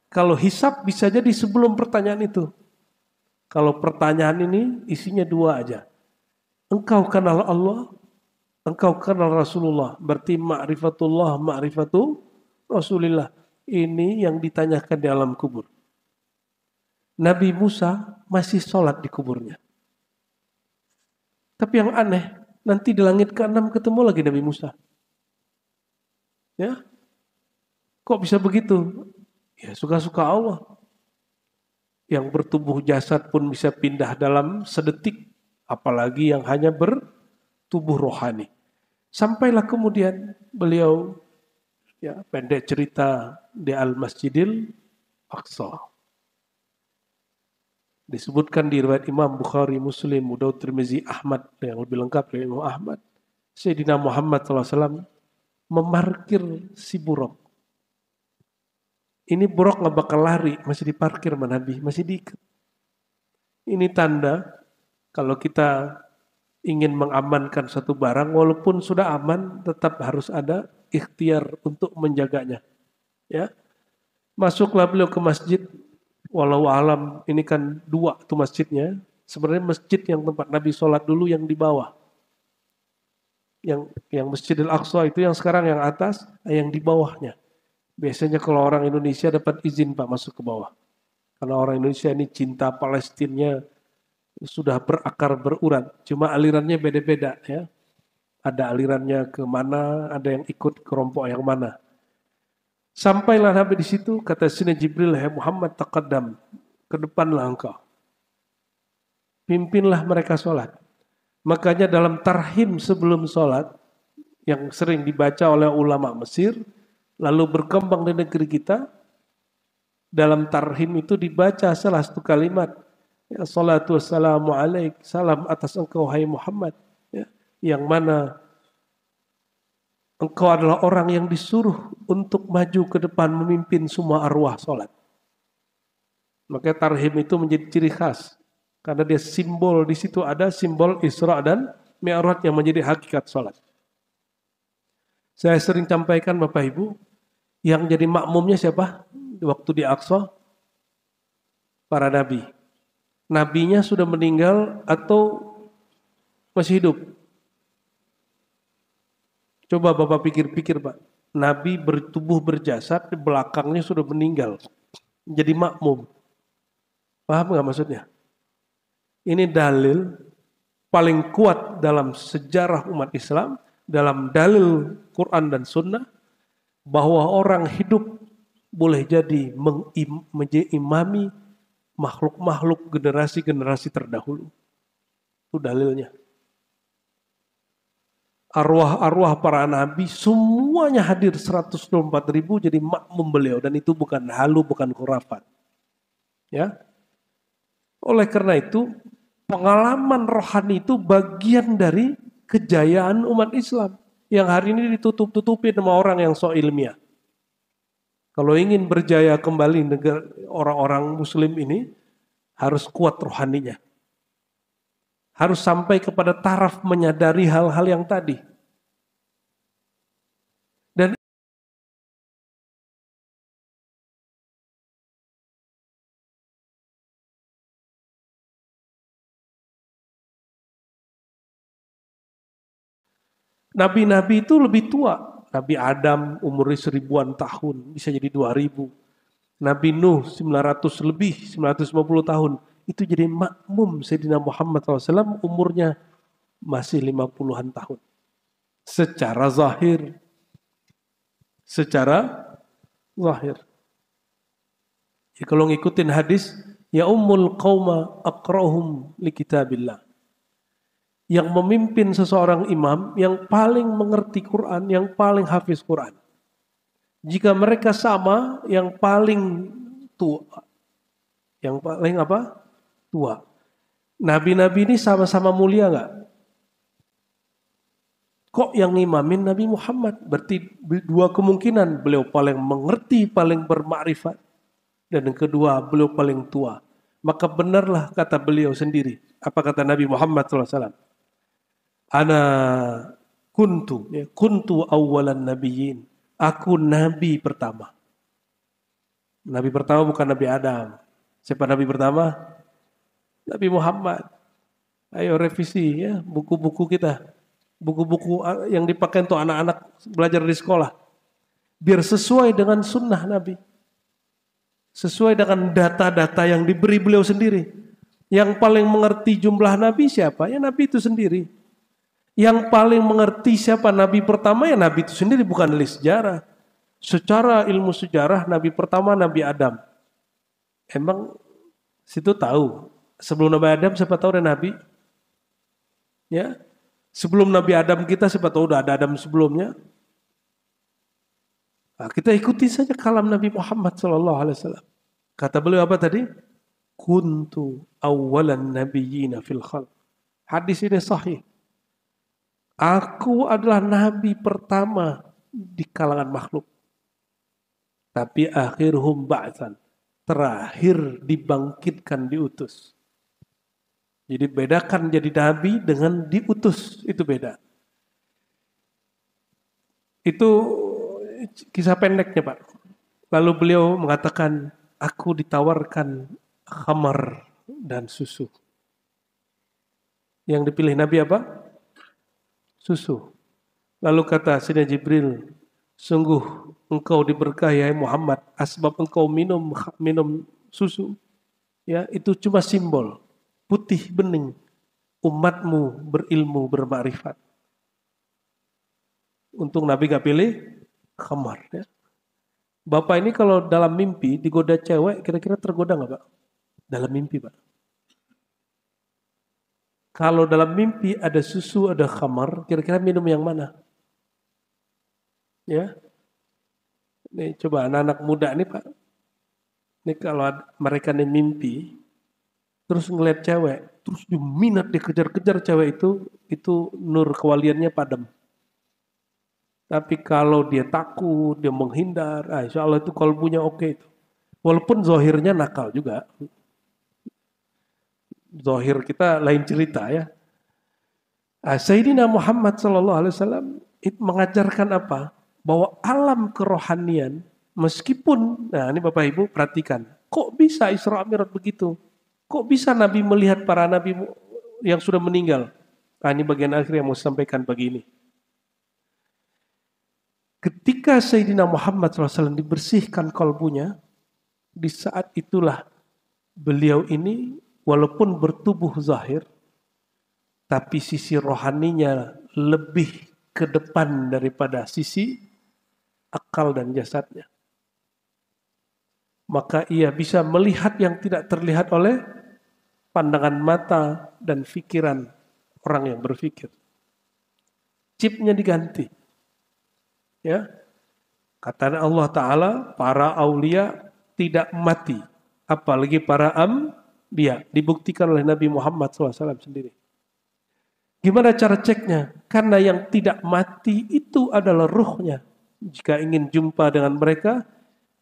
kalau hisap bisa jadi sebelum pertanyaan itu. Kalau pertanyaan ini isinya 2 aja. Engkau kenal Allah, engkau kenal Rasulullah. Berarti ma'rifatullah, ma'rifatu Rasulillah. Ini yang ditanyakan di alam kubur. Nabi Musa masih sholat di kuburnya. Tapi yang aneh, nanti di langit ke-6 ketemu lagi Nabi Musa. Ya, kok bisa begitu? Ya suka-suka Allah. Yang bertubuh jasad pun bisa pindah dalam sedetik. Apalagi yang hanya bertubuh rohani. Sampailah kemudian beliau, ya pendek cerita, di Al-Masjidil Aqsa. Disebutkan di riwayat Imam Bukhari, Muslim, Abu Daud, Tirmizi, Ahmad, yang lebih lengkap dari Imam Ahmad. Sayyidina Muhammad SAW memarkir si buruk. Ini buruk nggak bakal lari, masih diparkir sama Nabi, masih diikat. Ini tanda kalau kita ingin mengamankan satu barang, walaupun sudah aman, tetap harus ada ikhtiar untuk menjaganya. Ya, masuklah beliau ke masjid. Walau alam, ini kan 2 tuh masjidnya. Sebenarnya masjid yang tempat Nabi sholat dulu yang di bawah. Yang Masjidil Aqsa itu yang sekarang yang atas, yang di bawahnya. Biasanya kalau orang Indonesia dapat izin Pak masuk ke bawah. Karena orang Indonesia ini cinta Palestinnya sudah berakar berurat. Cuma alirannya beda-beda ya. Ada alirannya ke mana, ada yang ikut kelompok yang mana. Sampailah Nabi di situ, kata Sina Jibril, hai Muhammad taqaddam, ke depanlah engkau. Pimpinlah mereka sholat. Makanya dalam tarhim sebelum sholat, yang sering dibaca oleh ulama Mesir, lalu berkembang di negeri kita, dalam tarhim itu dibaca salah satu kalimat, Ya, salatu wassalamu alaik, salam atas engkau hai Muhammad. Ya, yang mana engkau adalah orang yang disuruh untuk maju ke depan memimpin semua arwah salat. Maka tarhim itu menjadi ciri khas. Karena dia simbol, di situ ada simbol Isra dan Mi'raj yang menjadi hakikat salat. Saya sering sampaikan Bapak Ibu, yang jadi makmumnya siapa? Waktu di Aqsa, para nabi. Nabinya sudah meninggal atau masih hidup? Coba Bapak pikir-pikir Pak. Nabi bertubuh berjasad, di belakangnya sudah meninggal. Jadi makmum. Paham nggak maksudnya? Ini dalil paling kuat dalam sejarah umat Islam, dalam dalil Quran dan Sunnah, bahwa orang hidup boleh jadi mengimami makhluk-makhluk generasi-generasi terdahulu. Itu dalilnya. Arwah-arwah para nabi semuanya hadir 124.000 jadi makmum beliau, dan itu bukan halu, bukan khurafat. Ya. Oleh karena itu, pengalaman rohani itu bagian dari kejayaan umat Islam yang hari ini ditutup-tutupi sama orang yang so ilmiah. Kalau ingin berjaya kembali negara orang-orang muslim ini, harus kuat rohaninya. Harus sampai kepada taraf menyadari hal-hal yang tadi. Dan nabi-nabi itu lebih tua. Nabi Adam umurnya 1000-an tahun, bisa jadi 2000. Nabi Nuh 900 lebih, 950 tahun. Itu jadi makmum Sayyidina Muhammad SAW umurnya masih 50-an tahun. Secara zahir. Ya, kalau ngikutin hadis, ya ummul qauma aqra'uhum li kitabillah. Yang memimpin seseorang imam yang paling mengerti Quran, yang paling hafiz Quran. Jika mereka sama, yang paling tua. Yang paling apa? Tua. Nabi-nabi ini sama-sama mulia nggak? Kok yang imamin Nabi Muhammad? Berarti dua kemungkinan. Beliau paling mengerti, paling bermakrifat. Dan yang kedua, beliau paling tua. Maka benarlah kata beliau sendiri. Apa kata Nabi Muhammad SAW? Ana kuntu awalan nabiyyin. Aku nabi pertama. Nabi pertama bukan Nabi Adam. Siapa Nabi pertama? Nabi Muhammad. Ayo revisi ya buku-buku kita. Buku-buku yang dipakai untuk anak-anak belajar di sekolah. Biar sesuai dengan sunnah Nabi. Sesuai dengan data-data yang diberi beliau sendiri. Yang paling mengerti jumlah Nabi siapa? Ya Nabi itu sendiri. Yang paling mengerti siapa Nabi pertama? Ya Nabi itu sendiri, bukan list sejarah. Secara ilmu sejarah Nabi pertama Nabi Adam. Emang situ tahu. Sebelum Nabi Adam siapa tahu ada Nabi? Ya. Sebelum Nabi Adam kita siapa tahu udah ada Adam sebelumnya. Nah, kita ikuti saja kalam Nabi Muhammad SAW. Kata beliau apa tadi? Kuntu awalan nabiyyina fil khalq. Hadis ini sahih. Aku adalah nabi pertama di kalangan makhluk. Tapi akhirhum ba'tsan. Terakhir dibangkitkan, diutus. Jadi bedakan jadi nabi dengan diutus, itu beda. Itu kisah pendeknya Pak. Lalu beliau mengatakan, aku ditawarkan khamar dan susu. Yang dipilih Nabi apa? Susu. Lalu kata Sayyidina Jibril, sungguh engkau diberkahi ya Muhammad, asbab engkau minum susu. Ya, itu cuma simbol. Putih bening, umatmu berilmu, bermakrifat. Untung Nabi gak pilih khamar. Ya. Bapak ini kalau dalam mimpi digoda cewek, kira-kira tergoda gak Pak? Dalam mimpi Pak. Kalau dalam mimpi ada susu, ada khamar, kira-kira minum yang mana? Ya, ini coba anak-anak muda nih Pak. Ini kalau mereka nih mimpi, terus ngeliat cewek, terus dia minat, dia kejar-kejar cewek itu nur kewaliannya padam. Tapi kalau dia takut, dia menghindar, insya Allah itu kalbunya oke itu. Walaupun zohirnya nakal juga. Zohir kita lain cerita ya. Sayyidina Muhammad SAW itu mengajarkan apa? Bahwa alam kerohanian, meskipun, nah ini Bapak Ibu perhatikan, kok bisa Isra Mi'raj begitu? Kok bisa Nabi melihat para Nabi yang sudah meninggal? Nah, ini bagian akhir yang mau sampaikan pagi ini. Ketika Sayyidina Muhammad SAW dibersihkan kalbunya, di saat itulah beliau ini walaupun bertubuh zahir, tapi sisi rohaninya lebih ke depan daripada sisi akal dan jasadnya. Maka ia bisa melihat yang tidak terlihat oleh pandangan mata dan pikiran orang yang berpikir. Chipnya diganti. Ya. Kata Allah Ta'ala, para aulia tidak mati. Apalagi para ambiya. Dibuktikan oleh Nabi Muhammad SAW sendiri. Gimana cara ceknya? Karena yang tidak mati itu adalah ruhnya. Jika ingin jumpa dengan mereka,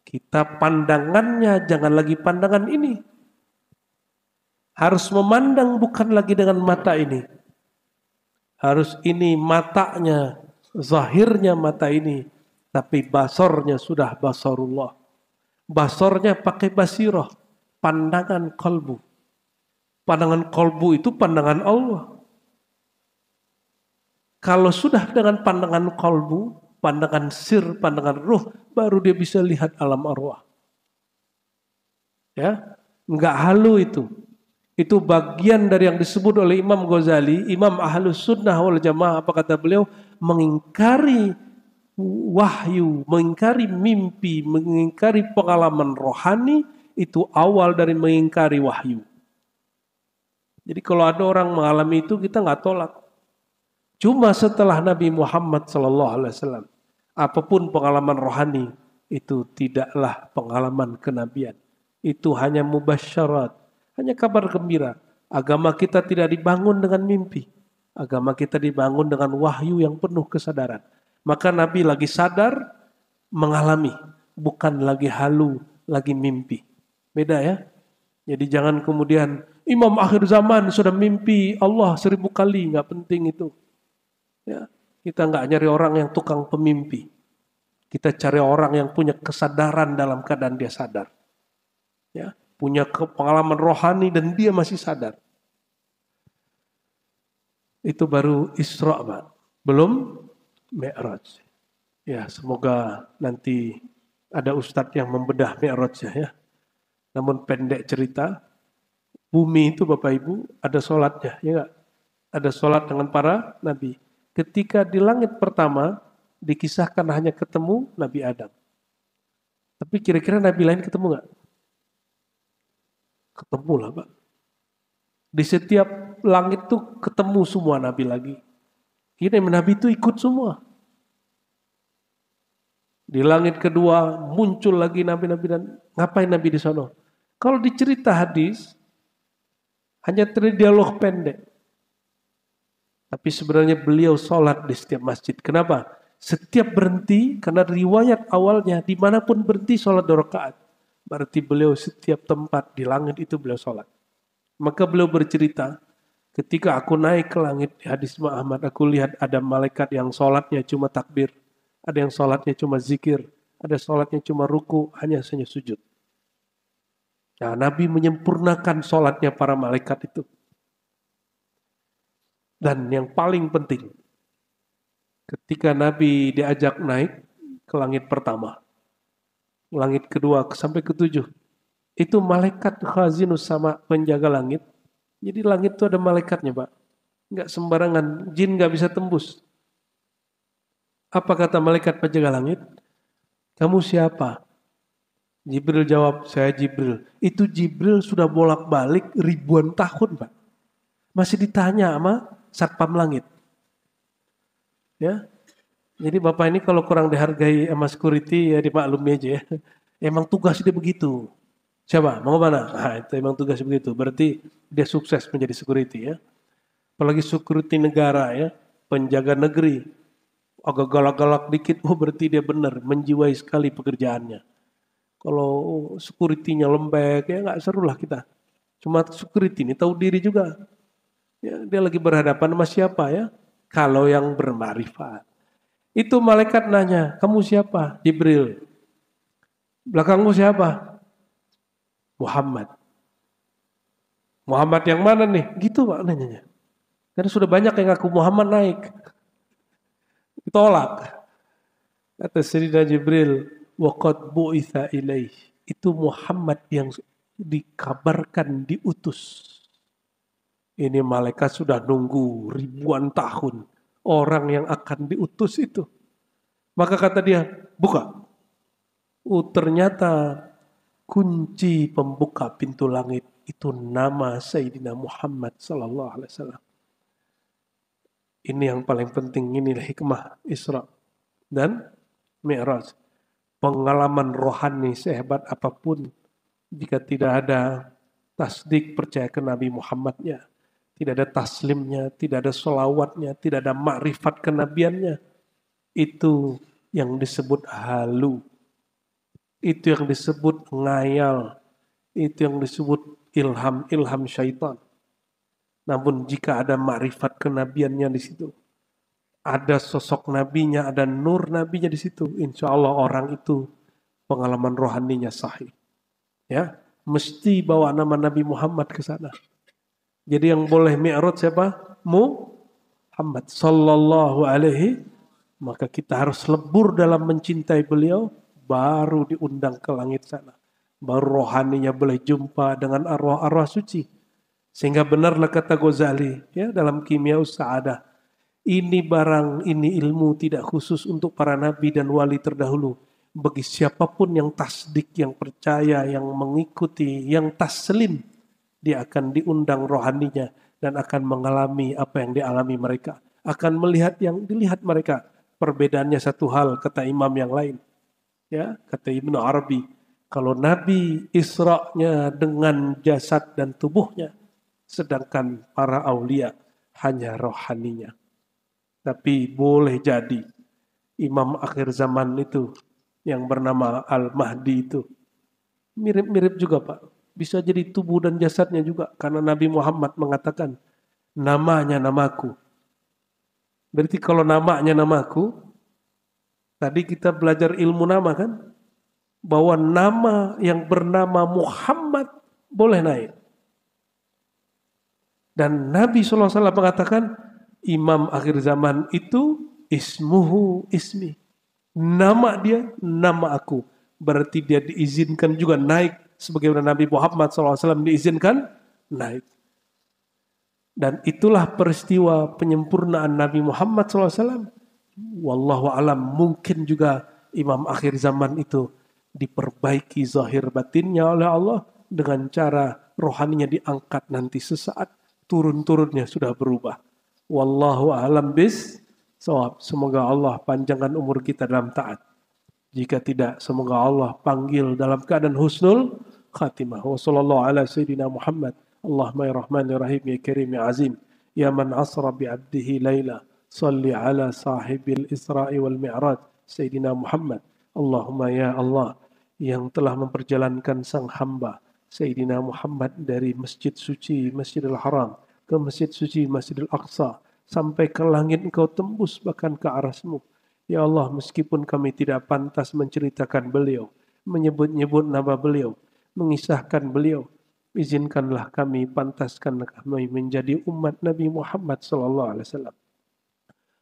kita pandangannya jangan lagi pandangan ini. Harus memandang bukan lagi dengan mata ini. Harus ini matanya, zahirnya mata ini. Tapi basornya sudah basarullah. Basornya pakai basirah. Pandangan kalbu. Pandangan kalbu itu pandangan Allah. Kalau sudah dengan pandangan kalbu, pandangan sir, pandangan ruh, baru dia bisa lihat alam arwah. Ya, enggak halu itu. Itu bagian dari yang disebut oleh Imam Ghazali, Imam Ahlus Sunnah wal Jamaah, apa kata beliau? Mengingkari wahyu, mengingkari mimpi, mengingkari pengalaman rohani, itu awal dari mengingkari wahyu. Jadi kalau ada orang mengalami itu, kita nggak tolak. Cuma setelah Nabi Muhammad SAW, apapun pengalaman rohani, itu tidaklah pengalaman kenabian. Itu hanya mubasyarat, hanya kabar gembira. Agama kita tidak dibangun dengan mimpi. Agama kita dibangun dengan wahyu yang penuh kesadaran. Maka Nabi lagi sadar, mengalami. Bukan lagi halu, lagi mimpi. Beda ya. Jadi jangan kemudian, Imam akhir zaman sudah mimpi Allah 1000 kali, nggak penting itu. Ya, kita nggak nyari orang yang tukang pemimpi. Kita cari orang yang punya kesadaran dalam keadaan dia sadar. Ya, punya pengalaman rohani dan dia masih sadar. Itu baru Isra, Pak. Belum Mi'raj. Ya, semoga nanti ada ustadz yang membedah Mi'rajnya ya. Namun pendek cerita, bumi itu Bapak Ibu ada sholatnya, ya nggak? Ada sholat dengan para nabi. Ketika di langit pertama, dikisahkan hanya ketemu Nabi Adam. Tapi kira-kira Nabi lain ketemu nggak? Ketemu lah Pak. Di setiap langit tuh ketemu semua Nabi lagi. Ini Nabi itu ikut semua. Di langit kedua muncul lagi Nabi-Nabi dan ngapain Nabi di sana? Kalau dicerita hadis, hanya terjadi dialog pendek. Tapi sebenarnya beliau sholat di setiap masjid. Kenapa? Setiap berhenti, karena riwayat awalnya dimanapun berhenti sholat 2 rakaat. Berarti beliau setiap tempat di langit itu beliau sholat. Maka beliau bercerita, ketika aku naik ke langit, di hadis Muhammad, aku lihat ada malaikat yang sholatnya cuma takbir. Ada yang sholatnya cuma zikir. Ada sholatnya cuma ruku, hanya sujud. Nah, Nabi menyempurnakan sholatnya para malaikat itu. Dan yang paling penting, ketika Nabi diajak naik ke langit pertama, langit kedua sampai ke-7, itu malaikat khazinus sama penjaga langit. Jadi langit itu ada malaikatnya Pak. Enggak sembarangan, jin enggak bisa tembus. Apa kata malaikat penjaga langit? Kamu siapa? Jibril jawab, saya Jibril. Itu Jibril sudah bolak-balik ribuan tahun Pak. Masih ditanya sama Satpam Langit. Ya. Jadi Bapak ini kalau kurang dihargai sama security ya dimaklumi aja ya. Emang tugas dia begitu. Siapa? Mau mana? Nah, itu emang tugas begitu. Berarti dia sukses menjadi security ya. Apalagi security negara ya, penjaga negeri. Agak galak-galak dikit, oh berarti dia benar, menjiwai sekali pekerjaannya. Kalau security-nya lembek, ya nggak seru lah kita. Cuma security ini tahu diri juga. Ya, dia lagi berhadapan sama siapa ya? Kalau yang bermarifat. Itu malaikat nanya, kamu siapa? Jibril. Belakangmu siapa? Muhammad. Muhammad yang mana nih? Gitu Pak nanyanya. Karena sudah banyak yang ngaku Muhammad naik. Ditolak. Kata Sayyidina Jibril, waqad bu'itha ilaih. Itu Muhammad yang dikabarkan diutus. Ini malaikat sudah nunggu ribuan tahun. Orang yang akan diutus itu. Maka kata dia, buka. Ternyata kunci pembuka pintu langit itu nama Sayyidina Muhammad sallallahu alaihi wasallam. Ini yang paling penting, inilah hikmah Isra dan Mi'raj. Pengalaman rohani sehebat apapun, jika tidak ada tasdik percaya ke Nabi Muhammadnya, tidak ada taslimnya, tidak ada solawatnya, tidak ada makrifat kenabiannya, itu yang disebut halu, itu yang disebut ngayal, itu yang disebut ilham syaitan. Namun jika ada makrifat kenabiannya di situ, ada sosok nabinya, ada nur nabinya di situ, insya Allah orang itu pengalaman rohaninya sahih. Ya, mesti bawa nama Nabi Muhammad ke sana. Jadi yang boleh mi'raj siapa? Muhammad sallallahu alaihi. Maka kita harus lebur dalam mencintai beliau, baru diundang ke langit sana. Baru rohaninya boleh jumpa dengan arwah-arwah suci. Sehingga benarlah kata Ghazali ya dalam Kimia Sa'adah. Ini barang, ini ilmu tidak khusus untuk para nabi dan wali terdahulu. Bagi siapapun yang tasdik, yang percaya, yang mengikuti, yang taslim, dia akan diundang rohaninya dan akan mengalami apa yang dialami mereka. Akan melihat yang dilihat mereka. Perbedaannya satu hal, kata imam yang lain. Ya, kata Ibnu Arabi, kalau Nabi Isra'nya dengan jasad dan tubuhnya, sedangkan para aulia hanya rohaninya. Tapi boleh jadi imam akhir zaman itu yang bernama Al-Mahdi itu mirip-mirip juga Pak. Bisa jadi tubuh dan jasadnya juga. Karena Nabi Muhammad mengatakan namanya namaku. Berarti kalau namanya namaku, tadi kita belajar ilmu nama kan? Bahwa nama yang bernama Muhammad boleh naik. Dan Nabi SAW mengatakan imam akhir zaman itu ismuhu ismi. Nama dia, nama aku. Berarti dia diizinkan juga naik. Sebagaimana Nabi Muhammad SAW diizinkan naik. Dan itulah peristiwa penyempurnaan Nabi Muhammad SAW. Wallahu alam, mungkin juga imam akhir zaman itu diperbaiki zahir batinnya oleh Allah. Dengan cara rohaninya diangkat nanti sesaat. Turun-turunnya sudah berubah. Wallahu a'lam bissawab. Semoga Allah panjangkan umur kita dalam taat. Jika tidak, semoga Allah panggil dalam keadaan husnul khatimah. Wa sallallahu ala sayyidina Muhammad. Allahumma ya rahman ya rahim ya karim ya azim. Ya man asra bi abdihi layla. Salli ala sahibil isra'i wal mi'raj. Sayyidina Muhammad. Allahumma ya Allah yang telah memperjalankan sang hamba Sayyidina Muhammad dari Masjid Suci, Masjidil Haram, ke Masjid Suci, Masjidil Aqsa, sampai ke langit engkau tembus bahkan ke arasmu. Ya Allah, meskipun kami tidak pantas menceritakan beliau, menyebut-nyebut nama beliau, mengisahkan beliau, izinkanlah kami, pantaskan kami menjadi umat Nabi Muhammad sallallahu alaihi wasallam.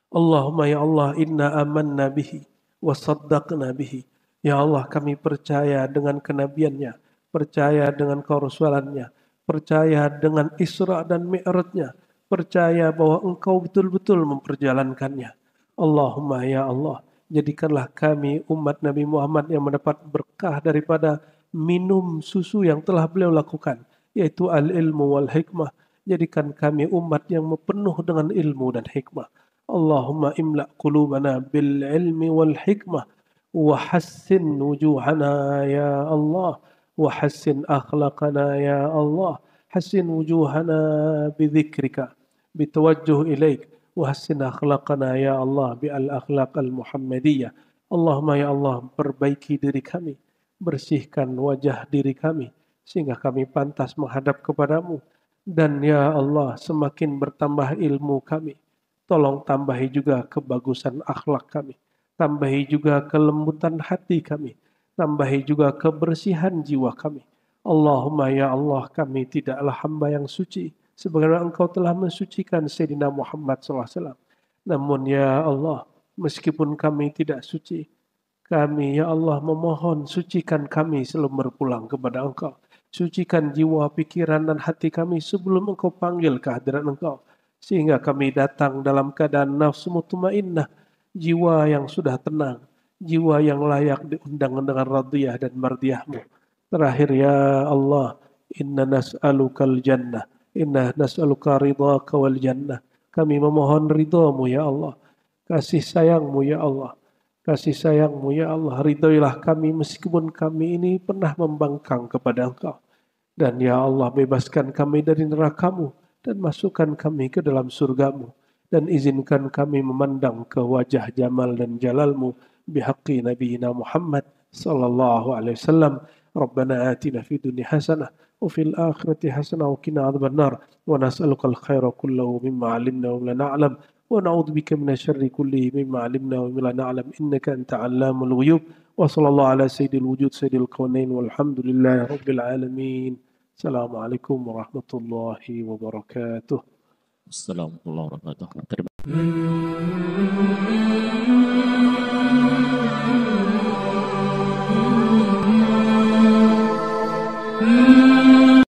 Allahumma ya Allah, inna amanna bihi wa saddaqna bihi. Ya Allah, kami percaya dengan kenabiannya, percaya dengan kerasulannya, percaya dengan Isra dan Mi'rajnya, percaya bahwa engkau betul-betul memperjalankannya. Allahumma ya Allah, jadikanlah kami umat Nabi Muhammad yang mendapat berkah daripada minum susu yang telah beliau lakukan, yaitu al-ilmu wal hikmah. Jadikan kami umat yang penuh dengan ilmu dan hikmah. Allahumma imla' qulubana bil ilmi wal hikmah wa hassin wujuhana ya Allah وحسن أخلاقنا يا الله. حسن وجوهنا بذكرك بتوجه إليك، وحسن أخلاقنا يا الله بالأخلاق المحمدية. Allahumma ya Allah, perbaiki diri kami, bersihkan wajah diri kami, sehingga kami pantas menghadap kepadamu. Dan ya Allah, semakin bertambah ilmu kami, tolong tambahi juga kebagusan akhlak kami, tambahi juga kelembutan hati kami, tambahi juga kebersihan jiwa kami. Allahumma ya Allah, kami tidaklah hamba yang suci, sebagaimana Engkau telah mensucikan Sayyidina Muhammad SAW. Namun ya Allah, meskipun kami tidak suci, kami ya Allah memohon sucikan kami sebelum berpulang kepada Engkau. Sucikan jiwa, pikiran dan hati kami sebelum Engkau panggil ke hadirat Engkau. Sehingga kami datang dalam keadaan nafsu mutmainnah, jiwa yang sudah tenang, jiwa yang layak diundang dengan radiyah dan mardiyahmu. Terakhir ya Allah, inna nas'alukal jannah, inna nas'aluka ridhaka wal jannah. Kami memohon ridhamu ya Allah. Kasih sayangmu ya Allah, kasih sayangmu ya Allah, ridhoilah kami meskipun kami ini pernah membangkang kepada Engkau. Dan ya Allah, bebaskan kami dari neraka-Mu dan masukkan kami ke dalam surga-Mu. Dan izinkan kami memandang ke wajah jamal dan jalal-Mu bihaqqi nabiyina Muhammad sallallahu alaihi wasallam. Rabbana atina fid dunya hasanah wa fil akhirati hasanah wa qina adzabannar. Wa nas'aluka al-khaira kullahu mimma 'alimna wa lam na'lam. ونعوذ بك من الشر كله مما علمنا ومما لا نعلم إنك أنت علام الغيوب وصلى الله على سيد الوجود سيد الكونين والحمد لله رب العالمين. السلام عليكم ورحمة الله وبركاته. Assalamualaikum warahmatullahi wabarakatuh.